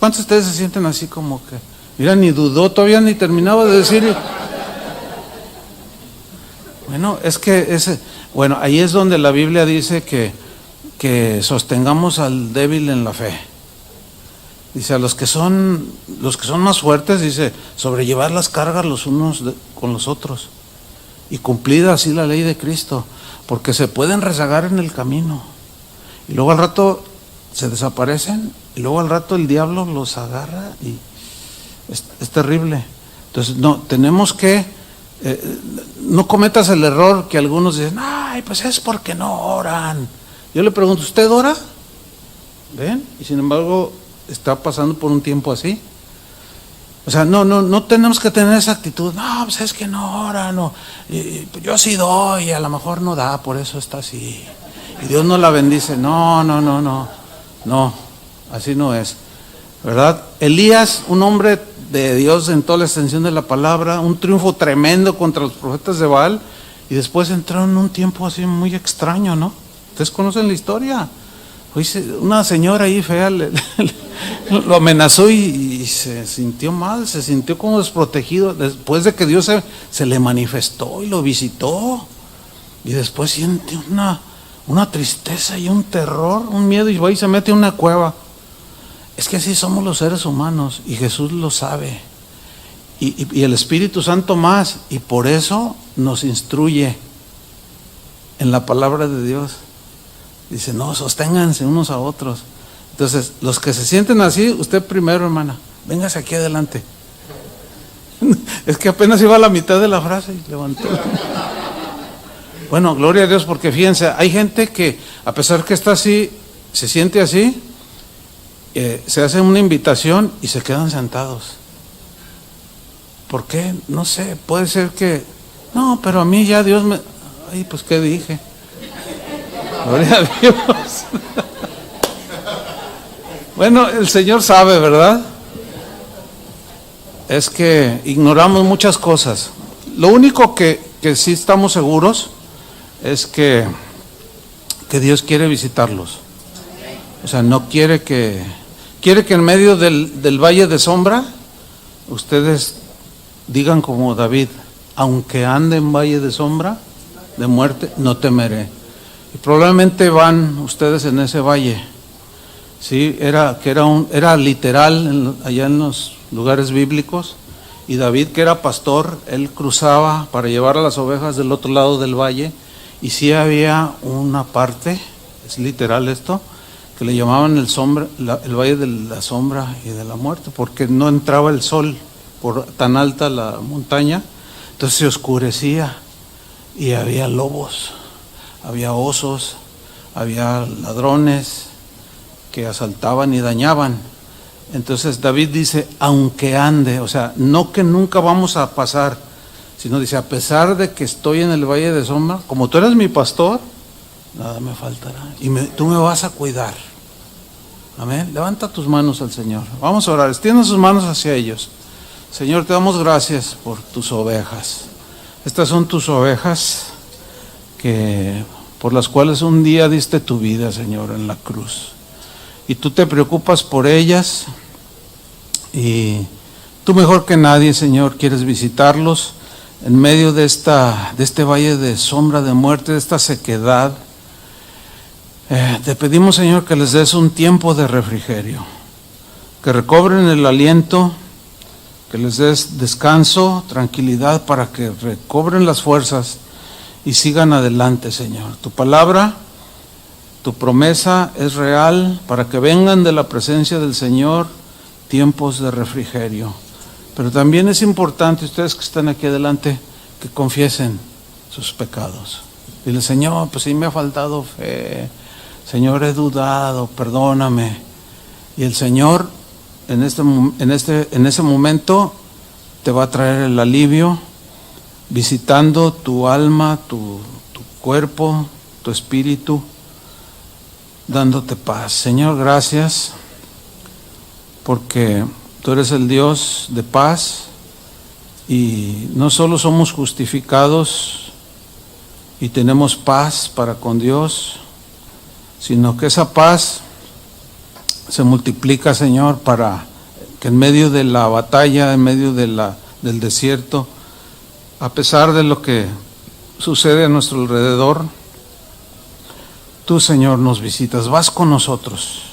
¿Cuántos de ustedes se sienten así como que, mira, ni dudó, todavía ni terminaba de decir? Bueno, es que ahí es donde la Biblia dice que sostengamos al débil en la fe. Dice, a los que son más fuertes, dice, sobrellevar las cargas los unos con los otros. Y cumplida así la ley de Cristo, porque se pueden rezagar en el camino. Y luego al rato se desaparecen, y luego al rato el diablo los agarra y es terrible. Entonces, no, tenemos que no cometas el error que algunos dicen, ay, pues es porque no oran. Yo le pregunto, ¿usted ora? ¿Ven? Y sin embargo está pasando por un tiempo así. O sea, no tenemos que tener esa actitud, no, pues es que no oran, no. Yo sí doy, a lo mejor no da, por eso está así. Y Dios no la bendice. No, así no es, ¿verdad? Elías, un hombre de Dios en toda la extensión de la palabra, un triunfo tremendo contra los profetas de Baal, y después entraron en un tiempo así muy extraño, ¿no? Ustedes conocen la historia. Una señora ahí fea lo amenazó y se sintió mal, se sintió como desprotegido después de que Dios se le manifestó y lo visitó. Y después siente una tristeza y un terror, un miedo, y va y se mete en una cueva. Es que así somos los seres humanos, y Jesús lo sabe. Y el Espíritu Santo más, y por eso nos instruye en la palabra de Dios. Dice, no, sosténganse unos a otros. Entonces, los que se sienten así, usted primero, hermana, véngase aquí adelante. Es que apenas iba a la mitad de la frase y levantó. Bueno, gloria a Dios, porque fíjense, hay gente que a pesar que está así, se siente así, se hace una invitación y se quedan sentados. ¿Por qué? No sé, puede ser que, no, pero a mí ya Dios me... Ay, pues ¿qué dije? Gloria a Dios. Bueno, el Señor sabe, ¿verdad? Es que ignoramos muchas cosas. Lo único que sí estamos seguros es que Dios quiere visitarlos. O sea, no quiere que en medio del valle de sombra ustedes digan como David, aunque ande en valle de sombra de muerte, no temeré. Y probablemente van ustedes en ese valle. Sí, era literal allá en los lugares bíblicos. Y David, que era pastor, él cruzaba para llevar a las ovejas del otro lado del valle. Y sí había una parte, es literal esto, que le llamaban el valle de la sombra y de la muerte, porque no entraba el sol por tan alta la montaña. Entonces se oscurecía y había lobos, había osos, había ladrones que asaltaban y dañaban. Entonces David dice, aunque ande, o sea, no que nunca vamos a pasar, sino dice, a pesar de que estoy en el valle de sombra, como tú eres mi pastor, nada me faltará, y tú me vas a cuidar. Amén. Levanta tus manos al Señor. Vamos a orar, extiende sus manos hacia ellos. Señor, te damos gracias por tus ovejas. Estas son tus ovejas por las cuales un día diste tu vida, Señor, en la cruz. Y tú te preocupas por ellas, y tú mejor que nadie, Señor, quieres visitarlos en medio de este valle de sombra de muerte, de esta sequedad. Te pedimos, Señor, que les des un tiempo de refrigerio, que recobren el aliento, que les des descanso, tranquilidad, para que recobren las fuerzas y sigan adelante, Señor. Tu palabra, tu promesa es real, para que vengan de la presencia del Señor tiempos de refrigerio. Pero también es importante, ustedes que están aquí adelante, que confiesen sus pecados. Dile, Señor, pues sí me ha faltado fe, Señor, he dudado, perdóname. Y el Señor en ese momento te va a traer el alivio, visitando tu alma, tu cuerpo, tu espíritu, dándote paz. Señor, gracias, porque tú eres el Dios de paz, y no solo somos justificados y tenemos paz para con Dios, sino que esa paz se multiplica, Señor, para que en medio de la batalla, en medio del desierto, a pesar de lo que sucede a nuestro alrededor, tú, Señor, nos visitas, vas con nosotros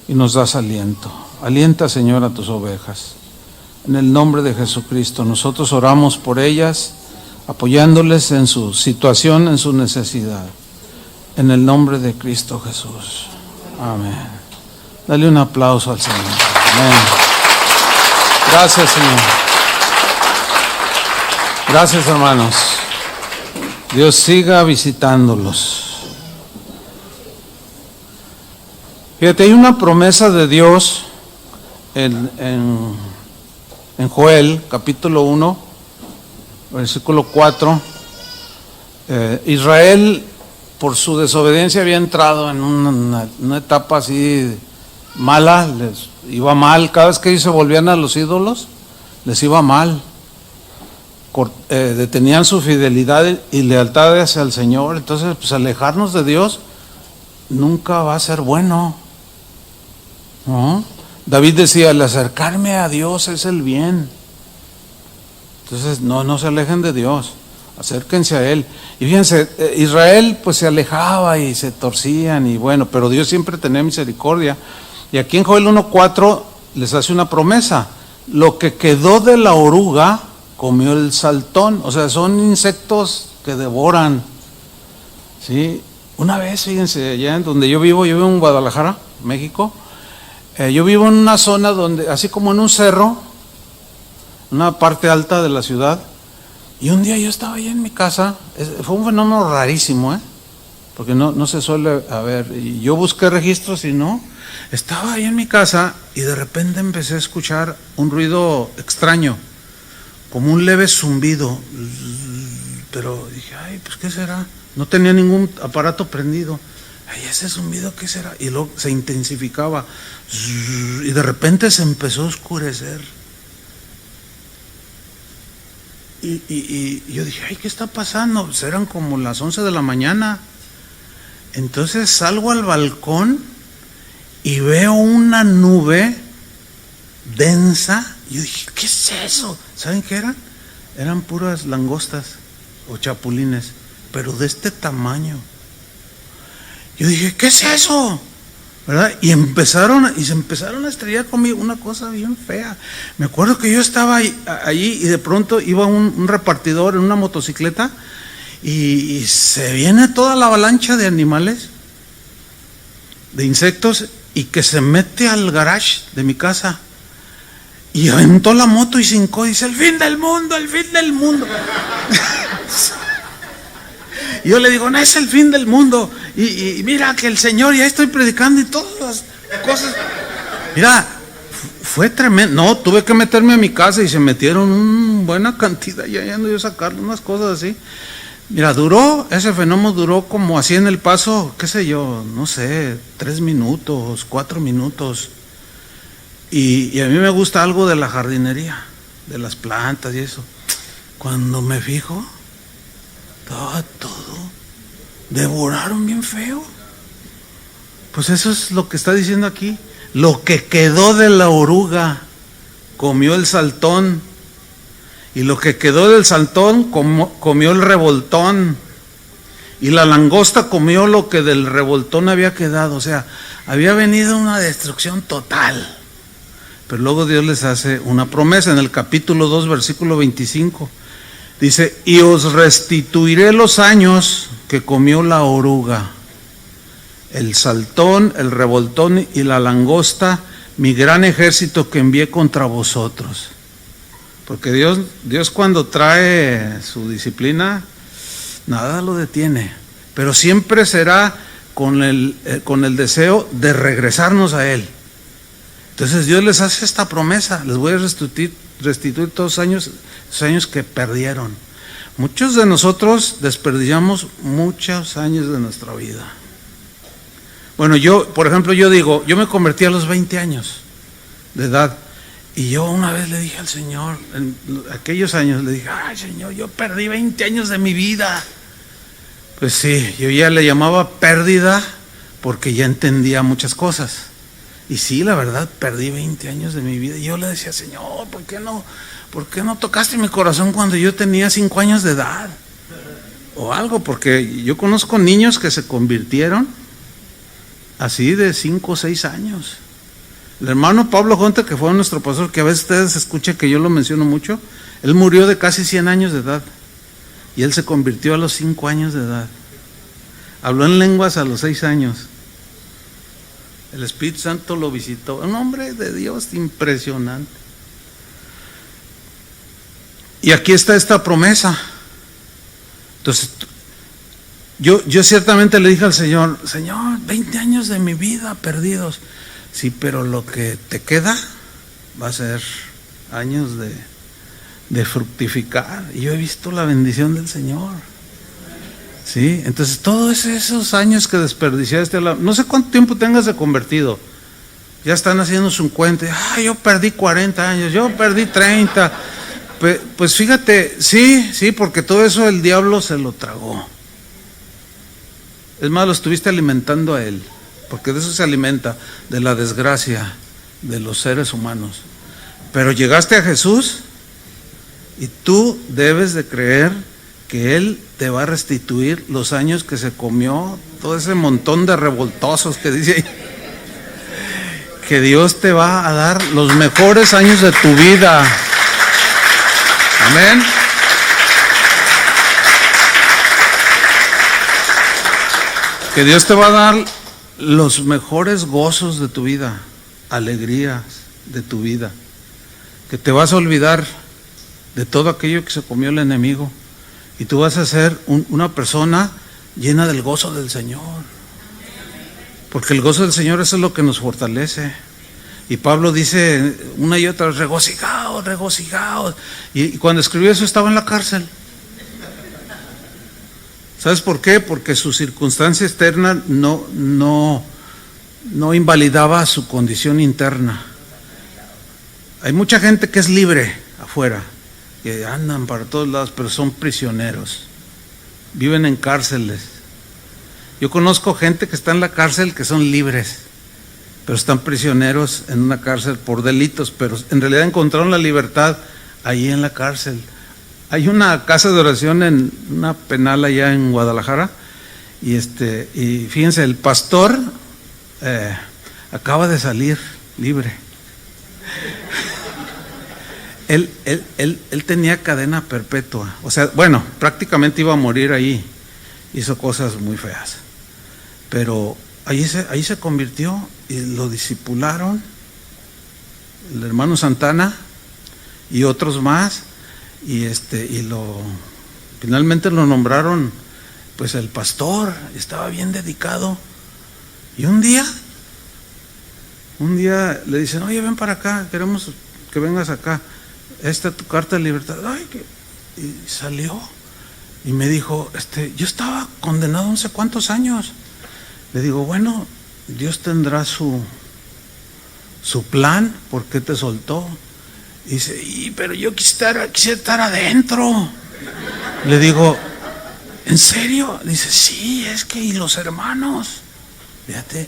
y nos das aliento. Alienta, Señor, a tus ovejas. En el nombre de Jesucristo, nosotros oramos por ellas, apoyándoles en su situación, en su necesidad. En el nombre de Cristo Jesús. Amén. Dale un aplauso al Señor. Amén. Gracias, Señor. Gracias, hermanos. Dios siga visitándolos. Fíjate, hay una promesa de Dios en Joel, capítulo 1, versículo 4. Israel, por su desobediencia, había entrado en una etapa así mala, les iba mal. Cada vez que ellos se volvían a los ídolos, les iba mal. Detenían su fidelidad y lealtad hacia el Señor. Entonces, pues alejarnos de Dios nunca va a ser bueno, ¿no? David decía, el acercarme a Dios es el bien. Entonces, no se alejen de Dios, acérquense a Él. Y fíjense, Israel pues se alejaba y se torcían y bueno, pero Dios siempre tenía misericordia. Y aquí en Joel 1:4 les hace una promesa: lo que quedó de la oruga comió el saltón. O sea, son insectos que devoran, ¿sí? Una vez, fíjense, allá en donde yo vivo en Guadalajara, México. Yo vivo en una zona donde, así como en un cerro, una parte alta de la ciudad, y un día yo estaba ahí en mi casa. Fue un fenómeno rarísimo, porque no se suele haber, y yo busqué registros y no, estaba ahí en mi casa y de repente empecé a escuchar un ruido extraño, como un leve zumbido, pero dije, ay, pues ¿qué será? No tenía ningún aparato prendido. Ay, ese zumbido, ¿qué será? Y luego se intensificaba y de repente se empezó a oscurecer. Y yo dije, ay, ¿qué está pasando? Pues eran como las 11 de la mañana. Entonces salgo al balcón y veo una nube densa. Y yo dije, ¿qué es eso? ¿Saben qué eran? Eran puras langostas o chapulines, pero de este tamaño. Yo dije, ¿qué es eso? ¿Verdad? Y se empezaron a estrellar conmigo, una cosa bien fea. Me acuerdo que yo estaba allí y de pronto iba un repartidor en una motocicleta y se viene toda la avalancha de animales, de insectos, y que se mete al garage de mi casa y aventó la moto y cincó y dice, el fin del mundo, el fin del mundo. Y yo le digo, no es el fin del mundo. Y mira que el Señor, ya estoy predicando y todas las cosas. Mira, fue tremendo. No, tuve que meterme a mi casa y se metieron buena cantidad. Y ahí ando yo sacando unas cosas así. Mira, ese fenómeno duró como así en El Paso, qué sé yo, no sé, 3 minutos, 4 minutos. Y a mí me gusta algo de la jardinería, de las plantas y eso. Cuando me fijo, estaba todo, devoraron bien feo. Pues eso es lo que está diciendo aquí. Lo que quedó de la oruga comió el saltón, y lo que quedó del saltón comió el revoltón, y la langosta comió lo que del revoltón había quedado. O sea, había venido una destrucción total. Pero luego Dios les hace una promesa en el capítulo 2, versículo 25. Dice, y os restituiré los años que comió la oruga, el saltón, el revoltón y la langosta, mi gran ejército que envié contra vosotros. Porque Dios cuando trae su disciplina, nada lo detiene, pero siempre será con el deseo de regresarnos a Él. Entonces Dios les hace esta promesa, les voy a restituir todos esos años que perdieron. Muchos de nosotros desperdiciamos muchos años de nuestra vida. Bueno, por ejemplo, yo me convertí a los 20 años de edad, y yo una vez le dije al Señor, en aquellos años, le dije, ay Señor, yo perdí 20 años de mi vida. Pues sí, yo ya le llamaba pérdida porque ya entendía muchas cosas. Y sí, la verdad, perdí 20 años de mi vida. Y yo le decía, Señor, ¿por qué no tocaste mi corazón cuando yo tenía 5 años de edad? O algo, porque yo conozco niños que se convirtieron así de 5 o 6 años. El hermano Pablo Jonte, que fue nuestro pastor, que a veces ustedes escuchan que yo lo menciono mucho, él murió de casi 100 años de edad. Y él se convirtió a los 5 años de edad. Habló en lenguas a los 6 años. El Espíritu Santo lo visitó. Un hombre de Dios impresionante. Y aquí está esta promesa. Entonces, yo ciertamente le dije al Señor, 20 años de mi vida perdidos. Sí, pero lo que te queda va a ser años de fructificar. Y yo he visto la bendición del Señor. Sí, entonces todos esos años que desperdiciaste, no sé cuánto tiempo tengas de convertido, ya están haciendo su cuenta, yo perdí 40 años, yo perdí 30, pues fíjate, sí, porque todo eso el diablo se lo tragó. Es más, lo estuviste alimentando a él, porque de eso se alimenta, de la desgracia de los seres humanos. Pero llegaste a Jesús y tú debes de creer que Él te va a restituir los años que se comió, todo ese montón de revoltosos que dice ahí. Que Dios te va a dar los mejores años de tu vida. Amén. Que Dios te va a dar los mejores gozos de tu vida, alegrías de tu vida. Que te vas a olvidar de todo aquello que se comió el enemigo. Y tú vas a ser una persona llena del gozo del Señor. Porque el gozo del Señor, eso es lo que nos fortalece. Y Pablo dice una y otra vez, regocijaos, regocijaos. Y cuando escribió eso estaba en la cárcel. ¿Sabes por qué? Porque su circunstancia externa no invalidaba su condición interna. Hay mucha gente que es libre afuera, que andan para todos lados, pero son prisioneros, viven en cárceles. Yo conozco gente que está en la cárcel que son libres, pero están prisioneros en una cárcel por delitos, pero en realidad encontraron la libertad ahí en la cárcel. Hay una casa de oración en una penal allá en Guadalajara, y fíjense, el pastor acaba de salir libre. Él tenía cadena perpetua, o sea, bueno, prácticamente iba a morir ahí, hizo cosas muy feas, pero ahí se convirtió y lo discipularon, el hermano Santana y otros más, y finalmente lo nombraron pues el pastor, estaba bien dedicado, y un día le dicen, oye, ven para acá, queremos que vengas acá. Esta es tu carta de libertad. Y salió y me dijo, yo estaba condenado no sé cuántos años. Le digo, bueno, Dios tendrá su plan, ¿por qué te soltó? Y dice, pero yo quisiera estar adentro. Le digo, ¿en serio? Dice, sí, es que y los hermanos, fíjate.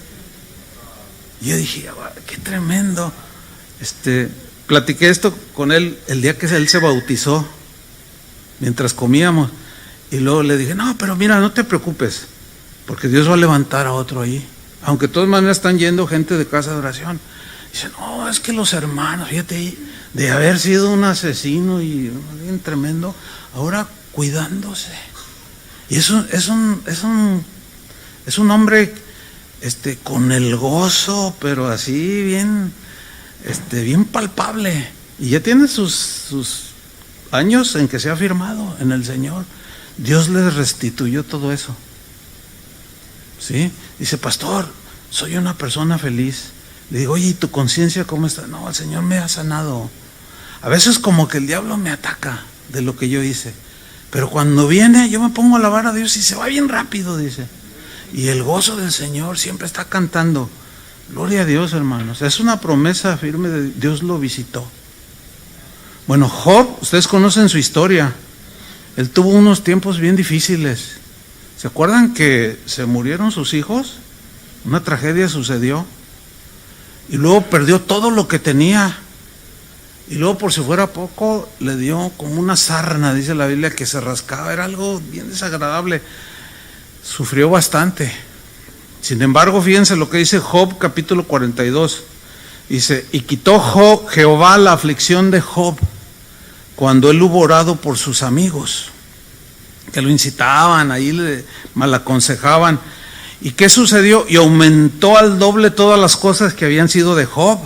Yo dije, qué tremendo. Platiqué esto con él el día que él se bautizó, mientras comíamos, y luego le dije, no, pero mira, no te preocupes, porque Dios va a levantar a otro ahí, aunque de todas maneras están yendo gente de casa de oración. Dice, no, es que los hermanos, fíjate, de haber sido un asesino y bien tremendo, ahora cuidándose. Y eso es un hombre con el gozo, pero así bien palpable, y ya tiene sus años en que se ha firmado en el Señor. Dios le restituyó todo eso. ¿Sí? Dice, pastor, soy una persona feliz. Le digo, oye, ¿y tu conciencia cómo está? No, el Señor me ha sanado. A veces como que el diablo me ataca de lo que yo hice, pero cuando viene yo me pongo a alabar a Dios y se va bien rápido, dice. Y el gozo del Señor siempre está cantando. Gloria a Dios, hermanos. Es una promesa firme de Dios, lo visitó. Bueno, Job, ustedes conocen su historia. Él tuvo unos tiempos bien difíciles. ¿Se acuerdan que se murieron sus hijos? Una tragedia sucedió. Y luego perdió todo lo que tenía. Y luego, por si fuera poco, le dio como una sarna, dice la Biblia, que se rascaba. Era algo bien desagradable. Sufrió bastante. Sin embargo, fíjense lo que dice Job capítulo 42. Dice, y quitó Jehová la aflicción de Job cuando él hubo orado por sus amigos, que lo incitaban, ahí le malaconsejaban. ¿Y qué sucedió? Y aumentó al doble todas las cosas que habían sido de Job.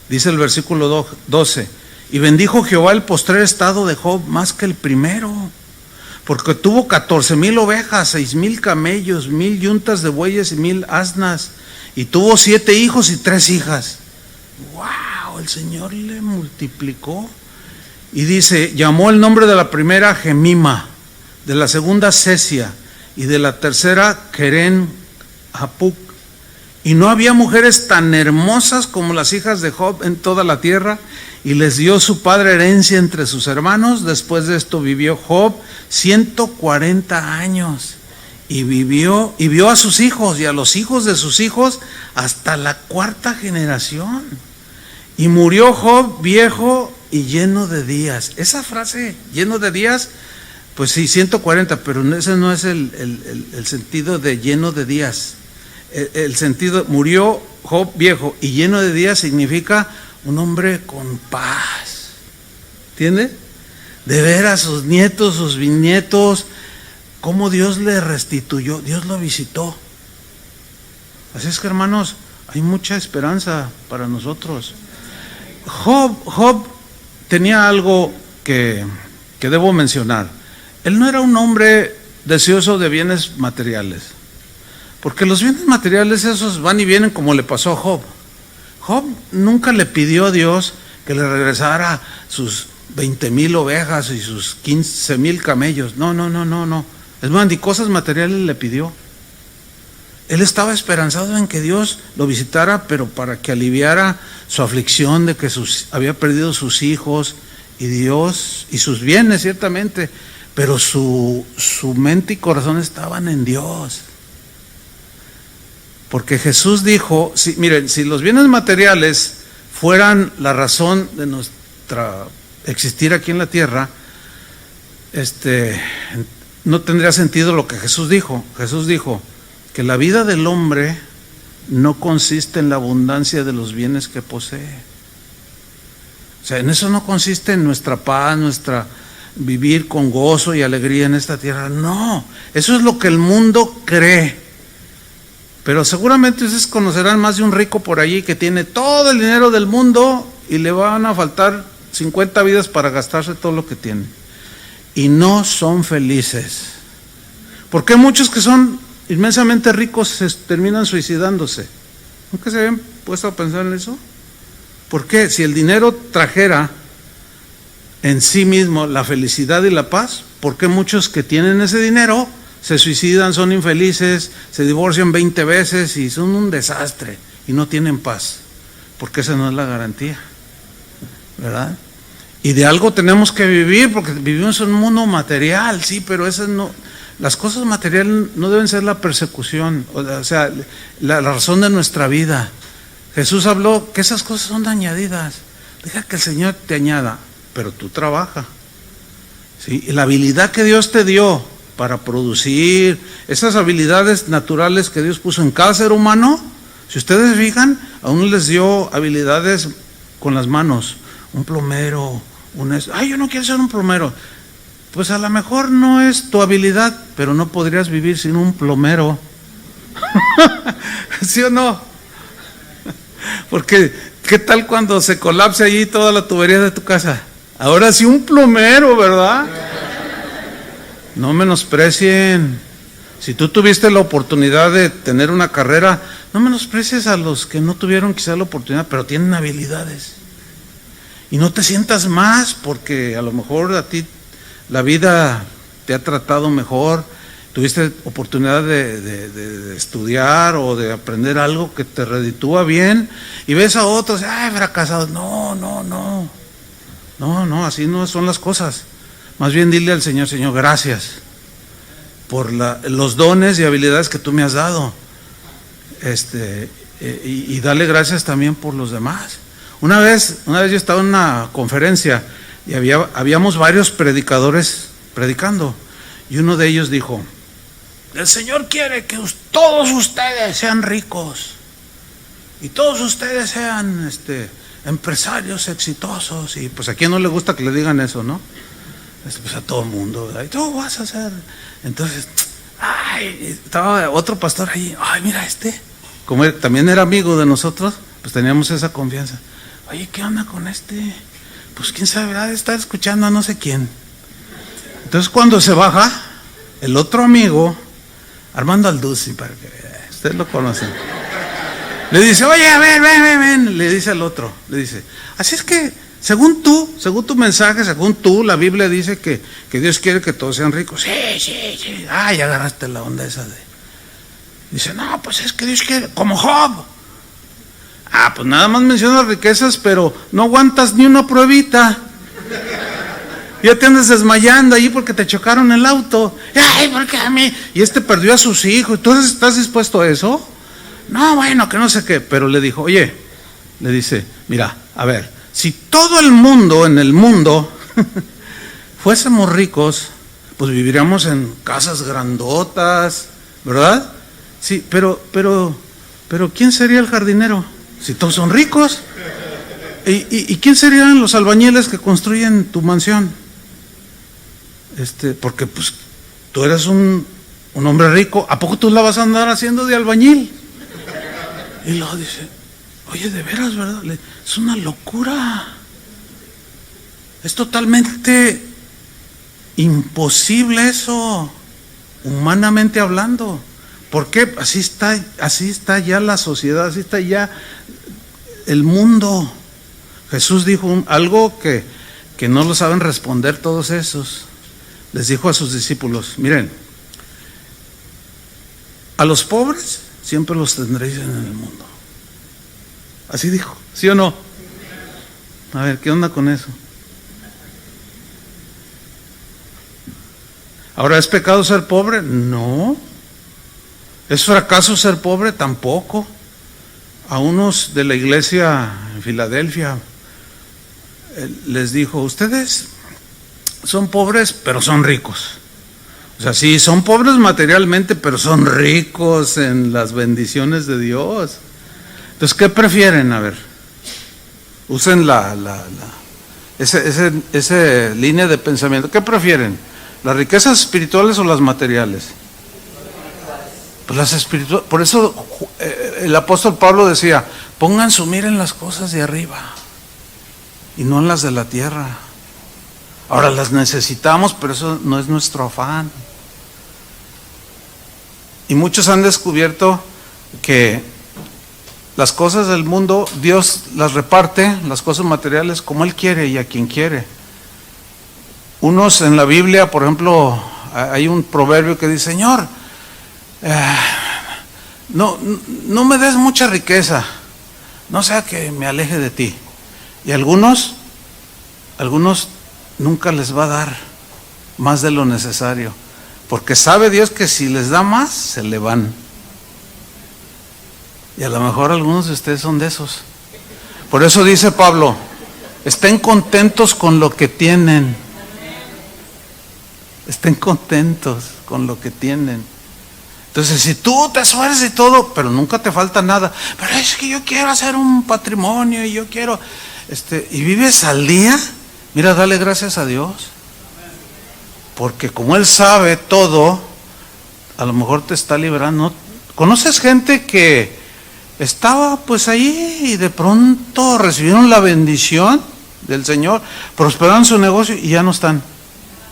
Dice el versículo 12. Y bendijo Jehová el postrer estado de Job más que el primero, porque tuvo 14,000 ovejas, 6,000 camellos, 1,000 yuntas de bueyes y 1,000 asnas, y tuvo 7 hijos y 3 hijas. ¡Wow! El Señor le multiplicó. Y dice, llamó el nombre de la primera Gemima, de la segunda Cesia, y de la tercera Keren Hapuc. Y no había mujeres tan hermosas como las hijas de Job en toda la tierra, y les dio su padre herencia entre sus hermanos. Después de esto vivió Job 140 años y vivió, y vio a sus hijos y a los hijos de sus hijos hasta la cuarta generación. Y murió Job viejo y lleno de días. Esa frase, lleno de días, pues sí, 140, pero ese no es el sentido de lleno de días. El sentido, murió Job viejo y lleno de días, significa un hombre con paz. ¿Entiende? De ver a sus nietos, sus bisnietos, cómo Dios le restituyó, Dios lo visitó. Así es que, hermanos, hay mucha esperanza para nosotros. Job tenía algo que debo mencionar. Él no era un hombre deseoso de bienes materiales, porque los bienes materiales esos van y vienen, como le pasó a Job. Job nunca le pidió a Dios que le regresara sus 20,000 ovejas y sus 15,000 camellos. No. Es más, ni cosas materiales le pidió. Él estaba esperanzado en que Dios lo visitara, pero para que aliviara su aflicción de que había perdido sus hijos y Dios y sus bienes, ciertamente, pero su mente y corazón estaban en Dios. Porque Jesús dijo, miren, si los bienes materiales fueran la razón de nuestra existir aquí en la tierra, no tendría sentido lo que Jesús dijo. Jesús dijo que la vida del hombre no consiste en la abundancia de los bienes que posee. O sea, en eso no consiste en nuestra paz, nuestra vivir con gozo y alegría en esta tierra. No, eso es lo que el mundo cree. Pero seguramente ustedes conocerán más de un rico por allí que tiene todo el dinero del mundo y le van a faltar 50 vidas para gastarse todo lo que tiene. Y no son felices. ¿Por qué muchos que son inmensamente ricos se terminan suicidándose? ¿Nunca se habían puesto a pensar en eso? ¿Por qué? Si el dinero trajera en sí mismo la felicidad y la paz, ¿por qué muchos que tienen ese dinero se suicidan, son infelices, se divorcian 20 veces y son un desastre y no tienen paz? Porque esa no es la garantía, ¿verdad? Y de algo tenemos que vivir, porque vivimos en un mundo material, sí, pero eso no, las cosas materiales no deben ser la persecución, o sea, la razón de nuestra vida. Jesús habló que esas cosas son añadidas. Deja que el Señor te añada, pero tú trabaja, ¿sí? Y la habilidad que Dios te dio para producir, esas habilidades naturales que Dios puso en cada ser humano, si ustedes fijan, aún les dio habilidades con las manos. Un plomero, yo no quiero ser un plomero. Pues a lo mejor no es tu habilidad, pero no podrías vivir sin un plomero. ¿Sí o no? Porque, ¿qué tal cuando se colapse allí toda la tubería de tu casa? Ahora sí un plomero, ¿verdad? No menosprecien. Si tú tuviste la oportunidad de tener una carrera, no menosprecies a los que no tuvieron quizá la oportunidad, pero tienen habilidades. Y no te sientas más porque a lo mejor a ti la vida te ha tratado mejor, tuviste oportunidad de estudiar o de aprender algo que te reditúa bien y ves a otros, fracasados. No, así no son las cosas. Más bien dile al Señor, Señor, gracias por los dones y habilidades que tú me has dado, y dale gracias también por los demás. Una vez yo estaba en una conferencia y habíamos varios predicadores predicando y uno de ellos dijo: el Señor quiere que todos ustedes sean ricos y todos ustedes sean empresarios exitosos. Y pues a quién no le gusta que le digan eso, ¿no? Pues a todo el mundo, ¿verdad? Y tú vas a hacer. Entonces, estaba otro pastor ahí, mira como él también era amigo de nosotros, pues teníamos esa confianza. Oye, ¿qué onda con Pues quién sabe, ha de estar escuchando a no sé quién. Entonces cuando se baja, el otro amigo, Armando Alduzzi, para que ustedes lo conocen, le dice: oye, a ver, ven, le dice al otro, le dice: así es que, según tu mensaje, según tú, la Biblia dice que Dios quiere que todos sean ricos. Sí. Ya agarraste la onda esa Dice: no, pues es que Dios quiere, como Job. Pues nada más mencionas riquezas, pero no aguantas ni una pruebita. Ya te andas desmayando ahí porque te chocaron el auto. Ay, ¿por qué a mí? Y perdió a sus hijos. ¿Entonces estás dispuesto a eso? No, bueno, que no sé qué. Pero le dijo, oye, le dice, mira, a ver, si todo el mundo en el mundo fuésemos ricos, pues viviríamos en casas grandotas, ¿verdad? Sí, pero ¿quién sería el jardinero? Si todos son ricos. ¿Y quién serían los albañiles que construyen tu mansión? Porque pues tú eres un hombre rico, ¿a poco tú la vas a andar haciendo de albañil? Y luego dice, oye, de veras, ¿verdad? Es una locura. Es totalmente imposible eso, humanamente hablando. ¿Por qué? Así está ya la sociedad, así está ya el mundo. Jesús dijo algo que no lo saben responder todos esos. Les dijo a sus discípulos, miren, a los pobres siempre los tendréis en el mundo. Así dijo, ¿sí o no? A ver, ¿qué onda con eso? ¿Ahora es pecado ser pobre? No. ¿Es fracaso ser pobre? Tampoco. A unos de la iglesia en Filadelfia les dijo, ustedes son pobres, pero son ricos. O sea, sí, son pobres materialmente, pero son ricos en las bendiciones de Dios. Entonces, ¿qué prefieren? A ver, usen esa línea de pensamiento. ¿Qué prefieren? ¿Las riquezas espirituales o las materiales? Pues las espirituales. Por eso el apóstol Pablo decía, pongan su mira en las cosas de arriba y no en las de la tierra. Ahora las necesitamos, pero eso no es nuestro afán. Y muchos han descubierto que las cosas del mundo, Dios las reparte, las cosas materiales, como Él quiere y a quien quiere. Unos en la Biblia, por ejemplo, hay un proverbio que dice, Señor, no me des mucha riqueza, no sea que me aleje de ti. Y algunos nunca les va a dar más de lo necesario, porque sabe Dios que si les da más, se le van. Y a lo mejor algunos de ustedes son de esos. Por eso dice Pablo, estén contentos con lo que tienen. Estén contentos con lo que tienen. Entonces, si tú te esfuerzas y todo, pero nunca te falta nada, pero es que yo quiero hacer un patrimonio y yo quiero, y vives al día, mira, dale gracias a Dios. Porque como Él sabe todo, a lo mejor te está librando. ¿Conoces gente que estaba pues ahí y de pronto recibieron la bendición del Señor, prosperaron su negocio y ya no están?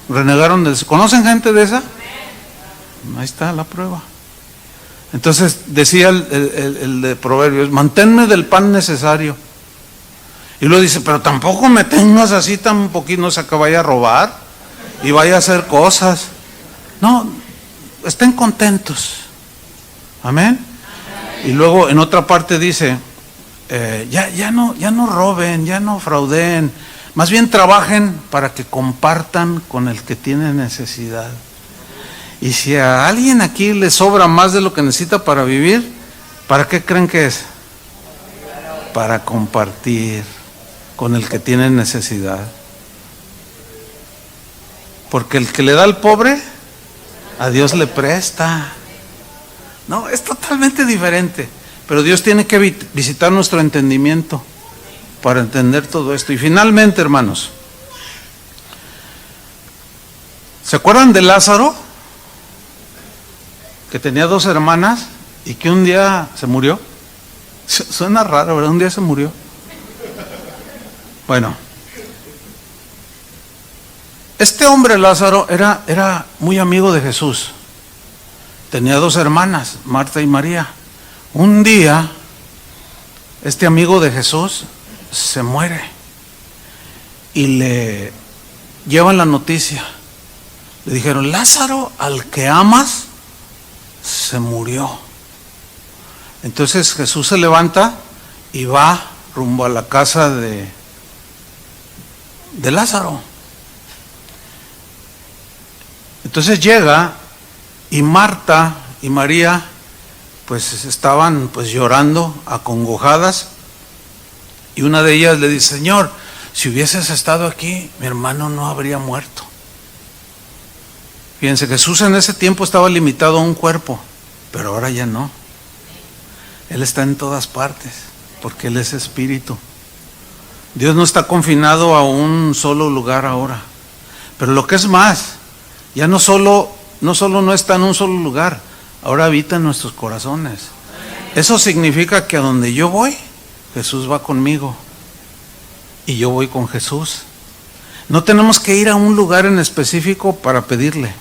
Renegaron de eso. ¿Conocen gente de esa? Ahí está la prueba. Entonces decía el de Proverbios, manténme del pan necesario. Y luego dice, pero tampoco me tengas así tan poquito, no sé, que vaya a robar y vaya a hacer cosas. No, estén contentos. Amén. Y luego en otra parte dice, ya no roben, ya no frauden, más bien trabajen para que compartan con el que tiene necesidad. Y si a alguien aquí le sobra más de lo que necesita para vivir, ¿para qué creen que es? Para compartir con el que tiene necesidad. Porque el que le da al pobre, a Dios le presta. No, es totalmente diferente. Pero Dios tiene que visitar nuestro entendimiento para entender todo esto. Y finalmente, hermanos, ¿se acuerdan de Lázaro? Que tenía 2 hermanas y que un día se murió. Suena raro, ¿verdad? Un día se murió. Bueno, este hombre Lázaro era muy amigo de Jesús. Tenía 2 hermanas, Marta y María. Un día, este amigo de Jesús se muere y le llevan la noticia. Le dijeron, Lázaro, al que amas, se murió. Entonces Jesús se levanta y va rumbo a la casa de Lázaro. Entonces llega y Marta y María pues estaban pues llorando, acongojadas, y una de ellas le dice: Señor, si hubieses estado aquí, mi hermano no habría muerto. Fíjense, Jesús en ese tiempo estaba limitado a un cuerpo, pero ahora ya no. Él está en todas partes, porque Él es espíritu. Dios no está confinado a un solo lugar ahora. Pero lo que es más, ya no solo no está en un solo lugar, ahora habita en nuestros corazones. Eso significa que a donde yo voy, Jesús va conmigo. Y yo voy con Jesús. No tenemos que ir a un lugar en específico para pedirle.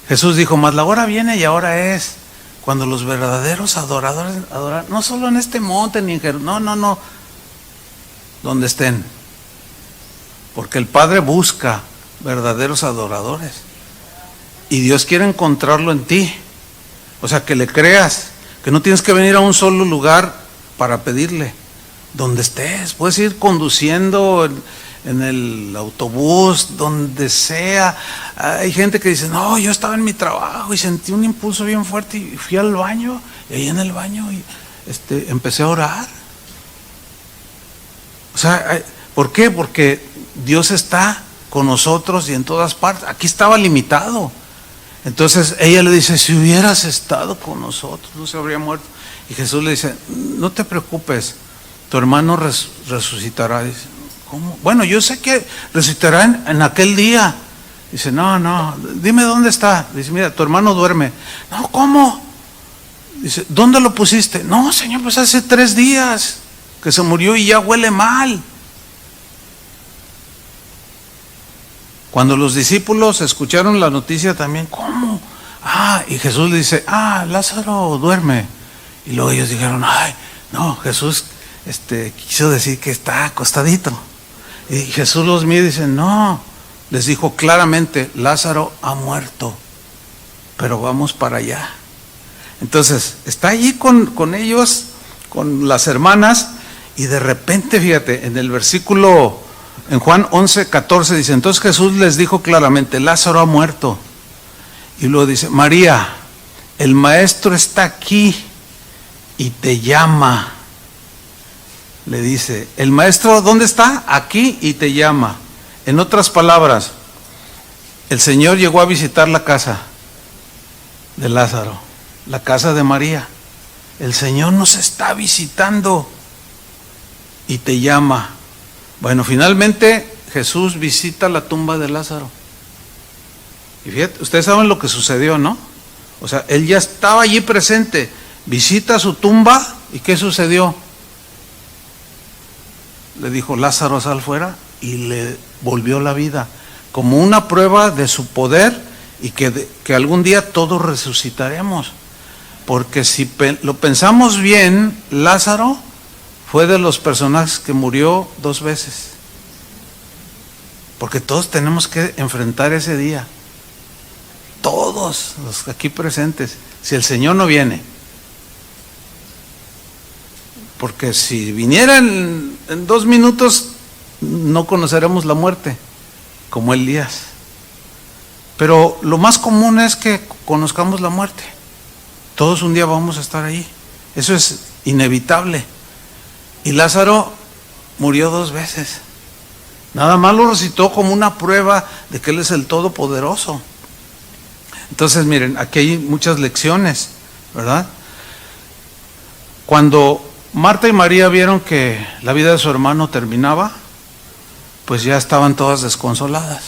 Jesús dijo: mas la hora viene y ahora es cuando los verdaderos adoradores adoran, no solo en este monte ni en Jerusalén, no, donde estén. Porque el Padre busca verdaderos adoradores. Y Dios quiere encontrarlo en ti. O sea, que le creas, que no tienes que venir a un solo lugar para pedirle. Donde estés, puedes ir conduciendo en el autobús, donde sea. Hay gente que dice: no, yo estaba en mi trabajo y sentí un impulso bien fuerte y fui al baño, y ahí en el baño empecé a orar. O sea, ¿por qué? Porque Dios está con nosotros y en todas partes. Aquí estaba limitado. Entonces ella le dice: si hubieras estado con nosotros, no se habría muerto. Y Jesús le dice: no te preocupes, tu hermano resucitará. Dice: ¿cómo? Bueno, yo sé que resucitará en aquel día. Dice: no, dime dónde está. Dice: mira, tu hermano duerme. No, ¿cómo? Dice: ¿dónde lo pusiste? No, Señor, pues hace 3 días que se murió y ya huele mal. Cuando los discípulos escucharon la noticia también: ¿cómo? Y Jesús le dice: Lázaro duerme. Y luego ellos dijeron: no, Jesús quiso decir que está acostadito. Y Jesús los mira y dice: no, les dijo claramente: Lázaro ha muerto, pero vamos para allá. Entonces está allí con ellos, con las hermanas, y de repente, fíjate, en el versículo, en Juan 11:14 dice: entonces Jesús les dijo claramente: Lázaro ha muerto. Y luego dice: María, el maestro está aquí y te llama. Le dice: el maestro, ¿dónde está? Aquí y te llama. En otras palabras, el Señor llegó a visitar la casa de Lázaro, la casa de María. El Señor nos está visitando y te llama. Bueno, finalmente Jesús visita la tumba de Lázaro. Y fíjate, ustedes saben lo que sucedió, ¿no? O sea, él ya estaba allí presente, visita su tumba, ¿y qué sucedió? Le dijo: Lázaro, sal fuera, y le volvió la vida, como una prueba de su poder, y que algún día todos resucitaremos. Porque si lo pensamos bien, Lázaro fue de los personajes que murió 2 veces. Porque todos tenemos que enfrentar ese día. Todos los aquí presentes, si el Señor no viene. Porque si viniera en 2 minutos, no conoceremos la muerte, como Elías. Pero lo más común es que conozcamos la muerte. Todos un día vamos a estar ahí. Eso es inevitable. Y Lázaro murió 2 veces. Nada más lo recitó como una prueba de que Él es el Todopoderoso. Entonces, miren, aquí hay muchas lecciones, ¿verdad? Cuando Marta y María vieron que la vida de su hermano terminaba, pues ya estaban todas desconsoladas.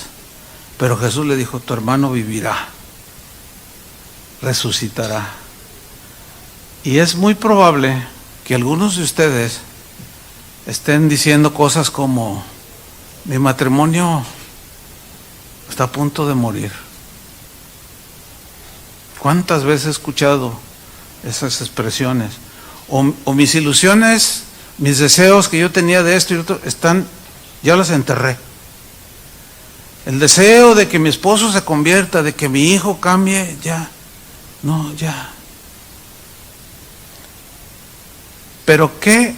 Pero Jesús le dijo: tu hermano vivirá, resucitará. Y es muy probable que algunos de ustedes estén diciendo cosas como: mi matrimonio está a punto de morir. ¿Cuántas veces he escuchado esas expresiones? O mis ilusiones, mis deseos que yo tenía de esto y otro, ya los enterré. El deseo de que mi esposo se convierta, de que mi hijo cambie, ya. Pero ¿qué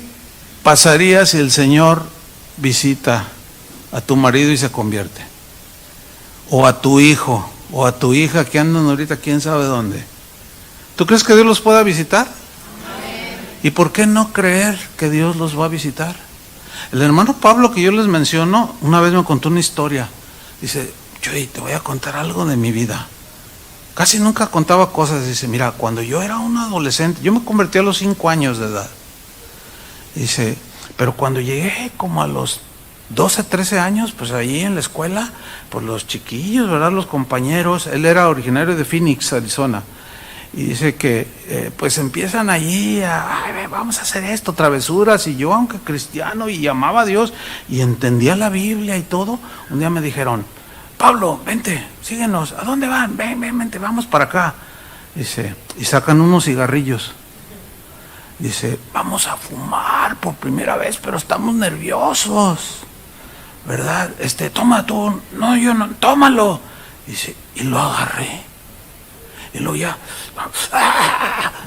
pasaría si el Señor visita a tu marido y se convierte? O a tu hijo o a tu hija que andan ahorita quién sabe dónde. ¿Tú crees que Dios los pueda visitar? ¿Y por qué no creer que Dios los va a visitar? El hermano Pablo que yo les menciono, una vez me contó una historia. Dice, Chuy, te voy a contar algo de mi vida. Casi nunca contaba cosas. Dice, mira, cuando yo era un adolescente, yo me convertí a los 5 años de edad. Dice, pero cuando llegué como a los 12, 13 años, pues ahí en la escuela, pues los chiquillos, ¿verdad? Los compañeros, él era originario de Phoenix, Arizona. Y dice que pues empiezan allí a, vamos a hacer esto, travesuras, y yo, aunque cristiano y amaba a Dios y entendía la Biblia y todo, un día me dijeron, Pablo, vente, síguenos, ¿a dónde van? Vente, vamos para acá. Dice, y sacan unos cigarrillos. Dice, vamos a fumar por primera vez, pero estamos nerviosos, ¿verdad? Toma tú, no, yo no, tómalo. Dice, y lo agarré. Y luego ya,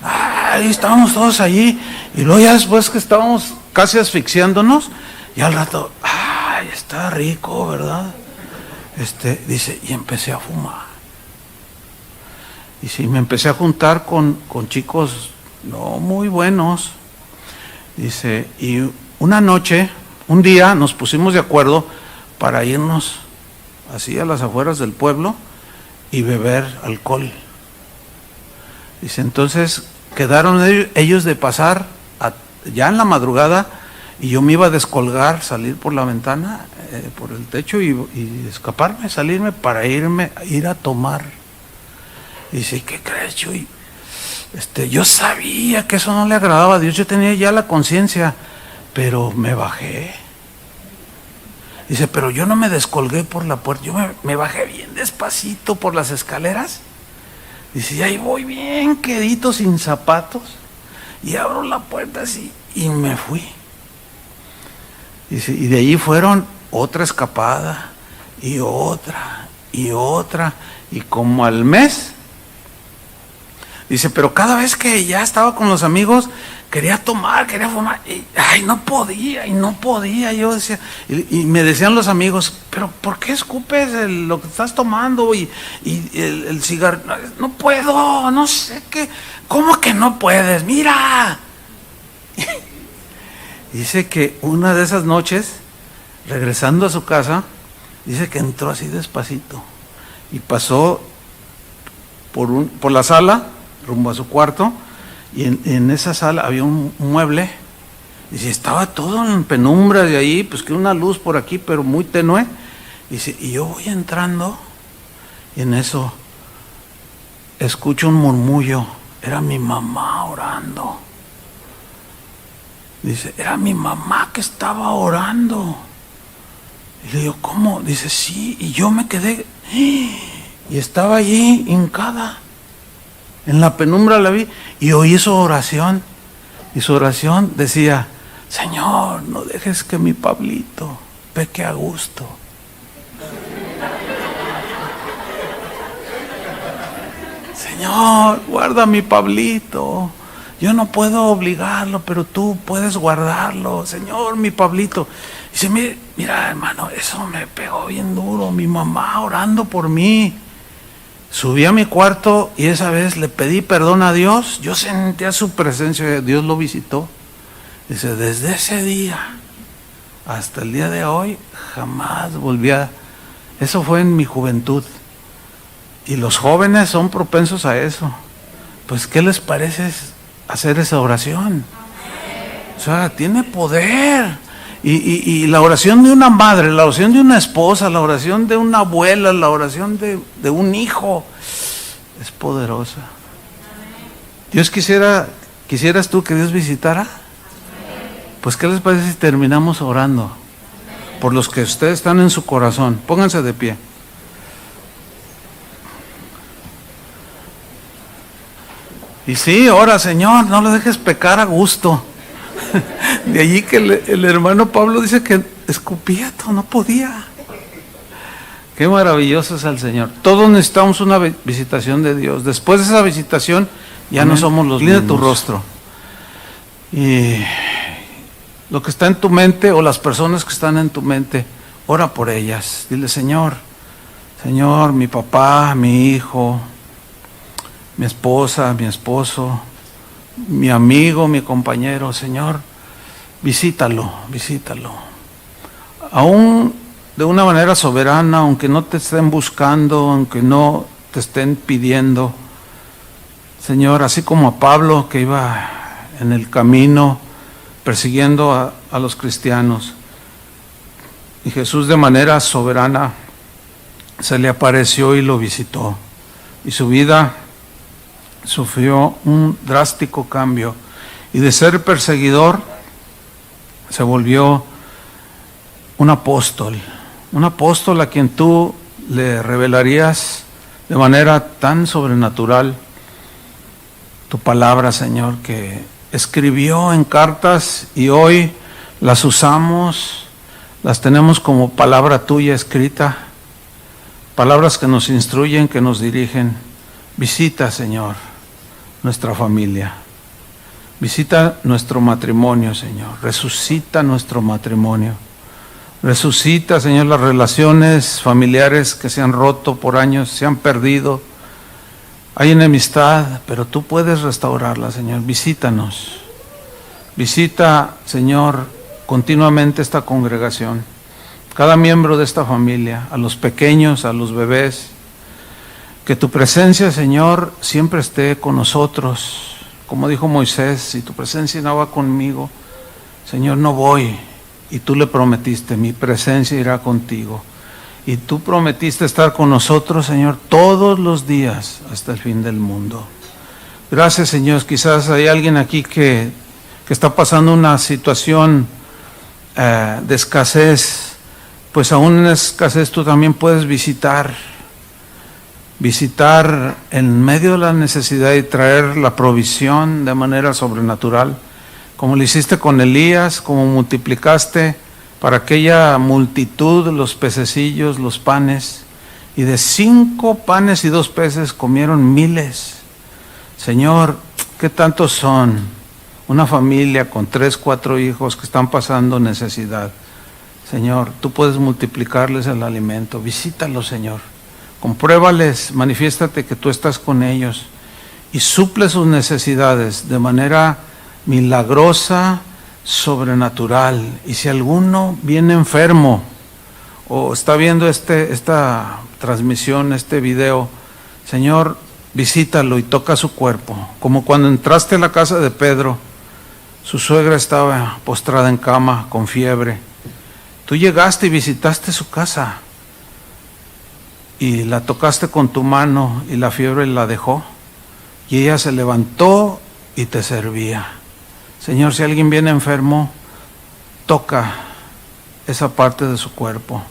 ahí estábamos todos allí, y luego ya después que estábamos casi asfixiándonos, y al rato, ay, está rico, ¿verdad? Dice, y empecé a fumar. Y sí, me empecé a juntar con chicos no muy buenos. Dice, y una noche, un día nos pusimos de acuerdo para irnos así a las afueras del pueblo y beber alcohol. Dice, entonces quedaron ellos de pasar ya en la madrugada, y yo me iba a descolgar, salir por la ventana, por el techo y escaparme, salirme para ir a tomar. Dice, ¿qué crees, Chuy? Yo sabía que eso no le agradaba a Dios, yo tenía ya la conciencia, pero me bajé. Dice, pero yo no me descolgué por la puerta, yo me bajé bien despacito por las escaleras. Dice, y ahí voy bien quedito, sin zapatos, y abro la puerta así, y me fui. Dice, y de ahí fueron otra escapada, y otra, y como al mes. Dice, pero cada vez que ya estaba con los amigos, quería tomar, quería fumar, y no podía, yo decía, y me decían los amigos, pero ¿por qué escupes lo que estás tomando y el cigarro? No puedo, no sé qué, ¿cómo que no puedes? Mira. Dice que una de esas noches, regresando a su casa, dice que entró así despacito y pasó por la sala rumbo a su cuarto, y en esa sala había un mueble. Dice, estaba todo en penumbra de ahí, pues que una luz por aquí, pero muy tenue. Dice, y yo voy entrando, y en eso escucho un murmullo. Era mi mamá orando. Dice, era mi mamá que estaba orando. Y le digo, ¿cómo? Dice, sí, y yo me quedé, y estaba allí hincada. En la penumbra la vi y oí su oración. Y su oración decía, Señor, no dejes que mi Pablito peque a gusto. Señor, guarda a mi Pablito. Yo no puedo obligarlo, pero tú puedes guardarlo. Señor, mi Pablito. Dice, mira, hermano, eso me pegó bien duro. Mi mamá orando por mí. Subí a mi cuarto y esa vez le pedí perdón a Dios. Yo sentía su presencia, Dios lo visitó. Dice, desde ese día hasta el día de hoy jamás volví a... Eso fue en mi juventud. Y los jóvenes son propensos a eso. Pues, ¿qué les parece hacer esa oración? O sea, tiene poder. Y la oración de una madre, la oración de una esposa, la oración de una abuela, la oración de un hijo, es poderosa. Dios ¿quisieras tú que Dios visitara? Pues, ¿qué les parece si terminamos orando por los que ustedes están en su corazón? Pónganse de pie. Y sí, ora, Señor, no lo dejes pecar a gusto. De allí que el hermano Pablo dice que escupía todo, no podía. Qué maravilloso es el Señor. Todos necesitamos una visitación de Dios. Después de esa visitación ya no somos los mismos. Inclina tu rostro. Y lo que está en tu mente, o las personas que están en tu mente, ora por ellas. Dile, Señor, Señor, mi papá, mi hijo, mi esposa, mi esposo, mi amigo, mi compañero, Señor, visítalo. Aún de una manera soberana, aunque no te estén buscando, aunque no te estén pidiendo, Señor, así como a Pablo que iba en el camino persiguiendo a los cristianos, y Jesús de manera soberana se le apareció y lo visitó, y su vida sufrió un drástico cambio, y de ser perseguidor se volvió un apóstol a quien tú le revelarías de manera tan sobrenatural tu palabra, Señor, que escribió en cartas y hoy las usamos, las tenemos como palabra tuya escrita, palabras que nos instruyen, que nos dirigen. Visita, Señor, nuestra familia, visita nuestro matrimonio, Señor, resucita nuestro matrimonio, resucita, Señor, las relaciones familiares que se han roto por años, se han perdido. Hay enemistad, pero tú puedes restaurarla, Señor. Visítanos. Visita, Señor, continuamente esta congregación, cada miembro de esta familia, a los pequeños, a los bebés. Que tu presencia, Señor, siempre esté con nosotros. Como dijo Moisés, si tu presencia no va conmigo, Señor, no voy. Y tú le prometiste, mi presencia irá contigo. Y tú prometiste estar con nosotros, Señor, todos los días hasta el fin del mundo. Gracias, Señor. Quizás hay alguien aquí que está pasando una situación de escasez. Pues aún en escasez tú también puedes visitar en medio de la necesidad y traer la provisión de manera sobrenatural, como lo hiciste con Elías, como multiplicaste para aquella multitud los pececillos, los panes, y de 5 panes y 2 peces comieron miles. Señor, ¿qué tantos son? Una familia con 3, 4 hijos que están pasando necesidad. Señor, tú puedes multiplicarles el alimento. Visítalos, Señor. Compruébales, manifiéstate que tú estás con ellos y suple sus necesidades de manera milagrosa, sobrenatural. Y si alguno viene enfermo o está viendo esta transmisión, este video, Señor, visítalo y toca su cuerpo. Como cuando entraste a la casa de Pedro, su suegra estaba postrada en cama con fiebre. Tú llegaste y visitaste su casa y la tocaste con tu mano y la fiebre la dejó y ella se levantó y te servía. Señor, si alguien viene enfermo, toca esa parte de su cuerpo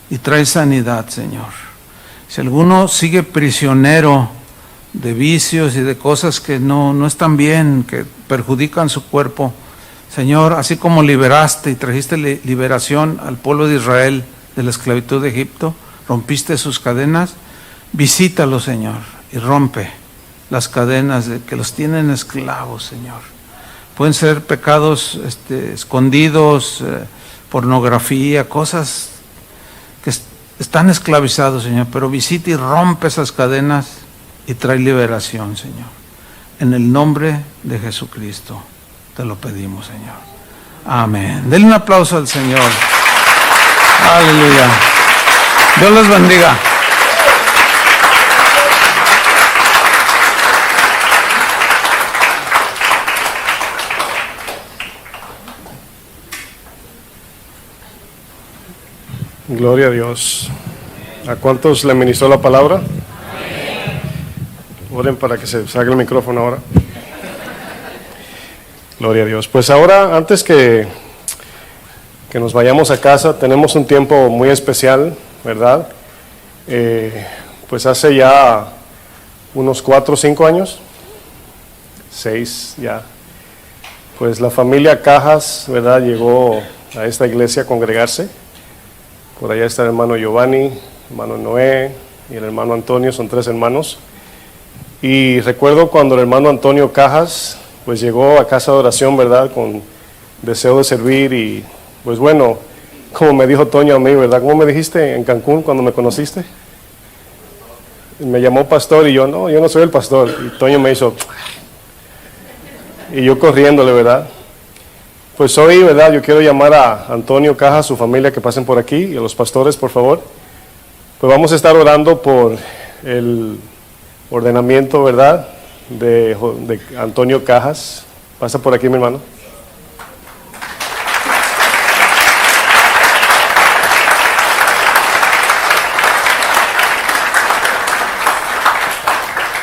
y trae sanidad, Señor. Si alguno sigue prisionero de vicios y de cosas que no están bien, que perjudican su cuerpo, Señor, así como liberaste y trajiste liberación al pueblo de Israel de la esclavitud de Egipto, rompiste sus cadenas, visítalo, Señor, y rompe las cadenas que los tienen esclavos, Señor. Pueden ser pecados escondidos, pornografía, cosas que están esclavizados, Señor, pero visita y rompe esas cadenas y trae liberación, Señor. En el nombre de Jesucristo te lo pedimos, Señor. Amén. Denle un aplauso al Señor. Aleluya. Dios les bendiga. Gloria a Dios. ¿A cuántos le ministró la palabra? Oren para que se salga el micrófono ahora. Gloria a Dios. Pues ahora, antes que nos vayamos a casa, tenemos un tiempo muy especial, ¿verdad? Pues hace ya unos 4 o 5 años, 6 ya, pues la familia Cajas, ¿verdad?, llegó a esta iglesia a congregarse. Por allá está el hermano Giovanni, hermano Noé y el hermano Antonio, son 3 hermanos. Y recuerdo cuando el hermano Antonio Cajas pues llegó a casa de oración, ¿verdad?, con deseo de servir. Y pues bueno, como me dijo Toño a mí, ¿verdad? ¿Cómo me dijiste en Cancún cuando me conociste? me llamó pastor y yo no soy el pastor. Y Toño me hizo, y yo corriéndole, ¿verdad? Pues hoy, ¿verdad? Yo quiero llamar a Antonio Cajas, su familia, que pasen por aquí, y a los pastores, por favor. Pues vamos a estar orando por el ordenamiento, ¿verdad? De Antonio Cajas. Pasa por aquí, mi hermano.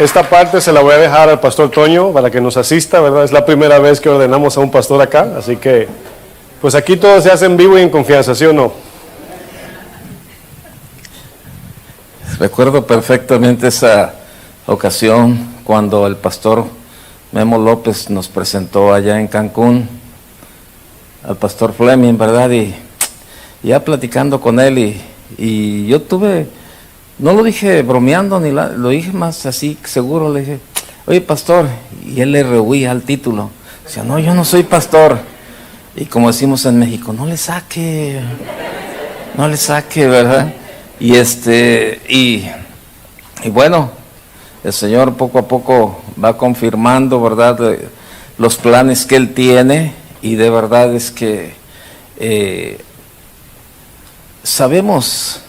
Esta parte se la voy a dejar al pastor Toño para que nos asista, ¿verdad? Es la primera vez que ordenamos a un pastor acá, así que pues aquí todo se hace en vivo y en confianza, ¿sí o no? Recuerdo perfectamente esa ocasión cuando el pastor Memo López nos presentó allá en Cancún al pastor Fleming, ¿verdad? Y ya platicando con él y yo tuve... No lo dije bromeando, lo dije más así, seguro, le dije, oye pastor, y él le rehuía al título. Decía, no, yo no soy pastor. Y como decimos en México, no le saque, ¿verdad? Y bueno, el Señor poco a poco va confirmando, ¿verdad?, los planes que Él tiene, y de verdad es que sabemos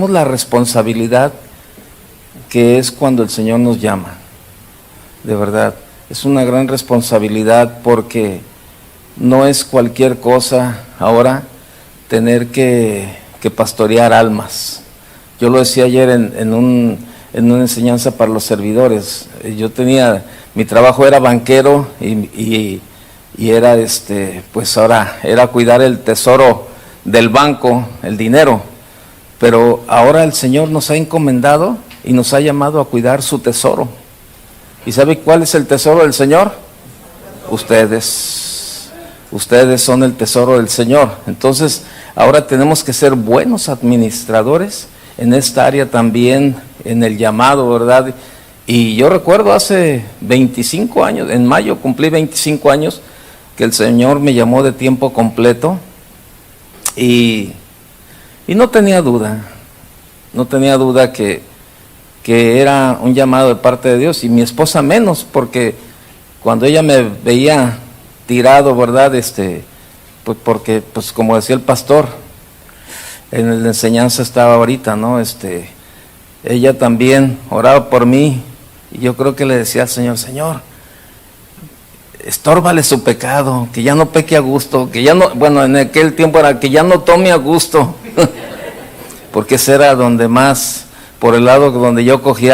la responsabilidad que es cuando el Señor nos llama. De verdad, es una gran responsabilidad porque no es cualquier cosa ahora tener que pastorear almas. Yo lo decía ayer en una enseñanza para los servidores. Yo mi trabajo era banquero y era pues ahora era cuidar el tesoro del banco, el dinero. Pero ahora el Señor nos ha encomendado y nos ha llamado a cuidar su tesoro. ¿Y sabe cuál es el tesoro del Señor? Ustedes. Ustedes son el tesoro del Señor. Entonces, ahora tenemos que ser buenos administradores en esta área también, en el llamado, ¿verdad? Y yo recuerdo hace 25 años, en mayo cumplí 25 años, que el Señor me llamó de tiempo completo y no tenía duda que era un llamado de parte de Dios, y mi esposa menos, porque cuando ella me veía tirado, ¿verdad? Pues porque, pues como decía el pastor, en la enseñanza estaba ahorita, ¿no? Ella también oraba por mí, y yo creo que le decía al Señor, Señor, estórbale su pecado, que ya no peque a gusto, que ya no, bueno, en aquel tiempo era que ya no tome a gusto, porque ese era donde más, por el lado donde yo cogía.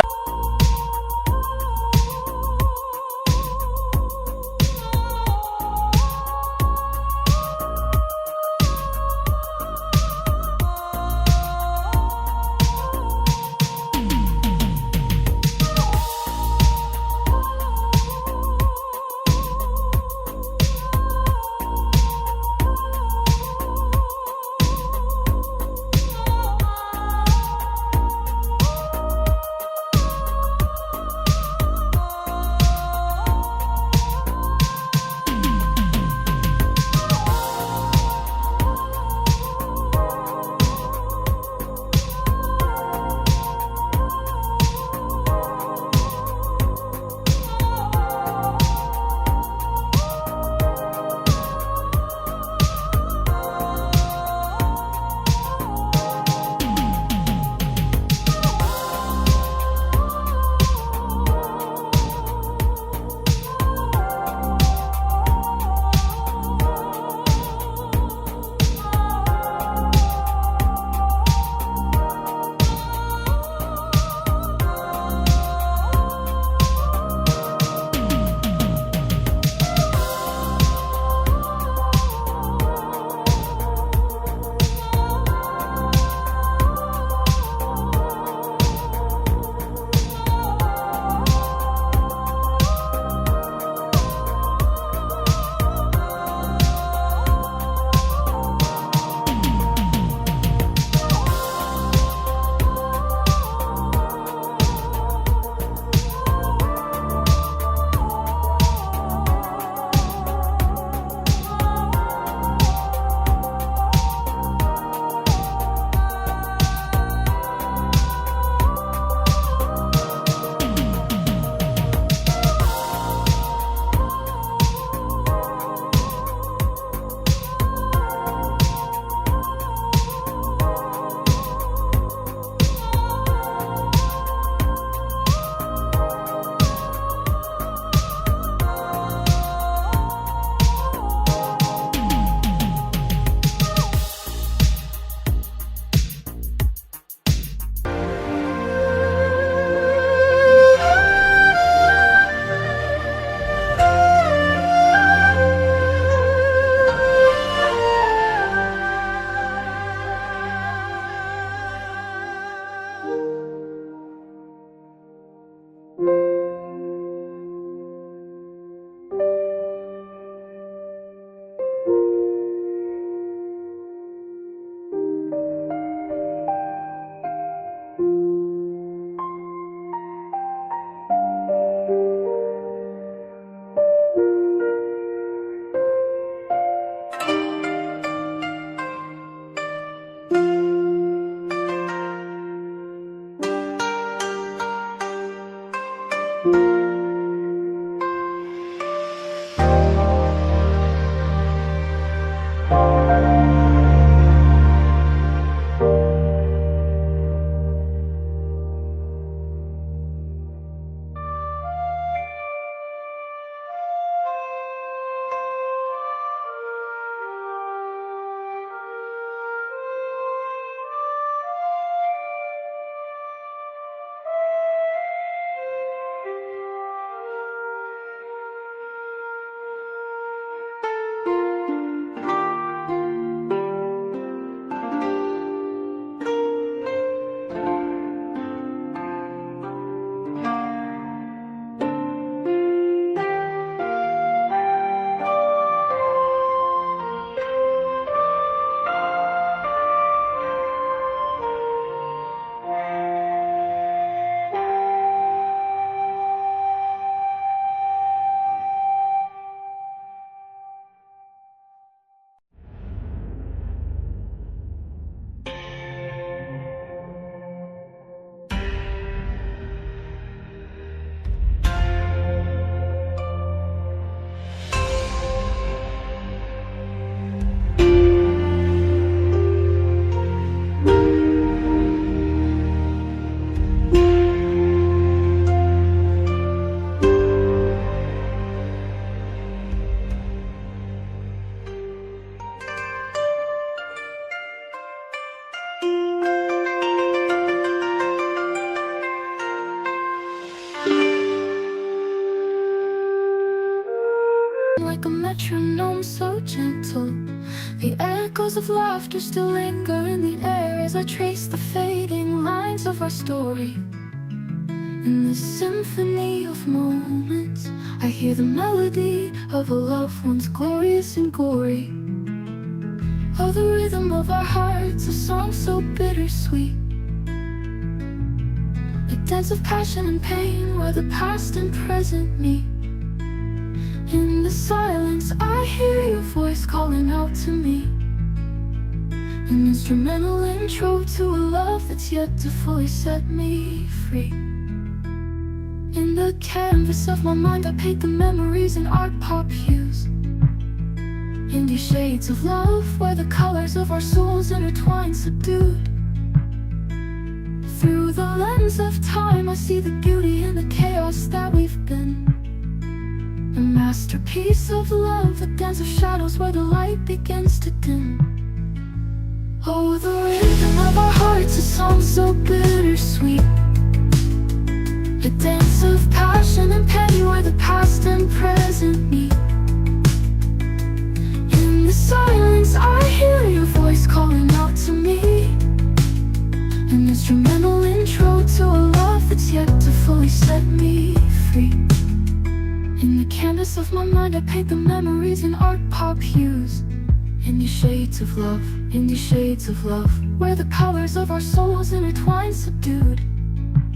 Like a metronome so gentle, the echoes of laughter still linger in the air as I trace the fading lines of our story. In this symphony of moments, I hear the melody of a love once glorious and gory. Oh, the rhythm of our hearts, a song so bittersweet, a dance of passion and pain where the past and present meet. In the silence, I hear your voice calling out to me, an instrumental intro to a love that's yet to fully set me free. In the canvas of my mind, I paint the memories in art pop hues, in these shades of love where the colors of our souls intertwine subdued. Through the lens of time, I see the beauty in the chaos that we've been. A masterpiece of love, a dance of shadows where the light begins to dim. Oh, the rhythm of our hearts, a song so bittersweet, a dance of passion and pain where the past and present meet. In the silence, I hear your voice calling out to me, an instrumental intro to a love that's yet to fully set me free. In the canvas of my mind, I paint the memories in art pop hues, in these shades of love, in these shades of love, where the colors of our souls intertwine subdued,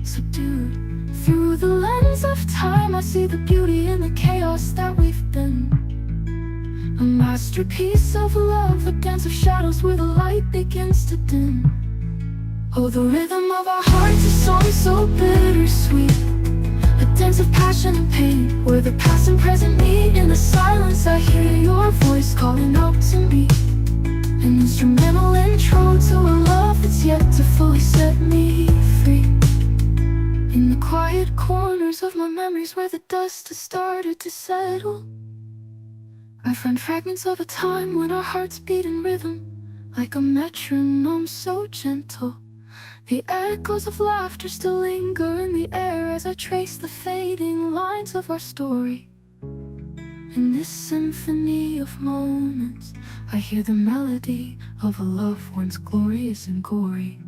subdued. Through the lens of time, I see the beauty in the chaos that we've been. A masterpiece of love, a dance of shadows where the light begins to dim. Oh, the rhythm of our hearts, a song so bittersweet, a dance of passion and pain where the past and present meet. In the silence, I hear your voice calling out to me, an instrumental intro to a love that's yet to fully set me free. In the quiet corners of my memories where the dust has started to settle, I find fragments of a time when our hearts beat in rhythm, like a metronome so gentle. The echoes of laughter still linger in the air as I trace the fading lines of our story. In this symphony of moments, I hear the melody of a love once glorious and gory.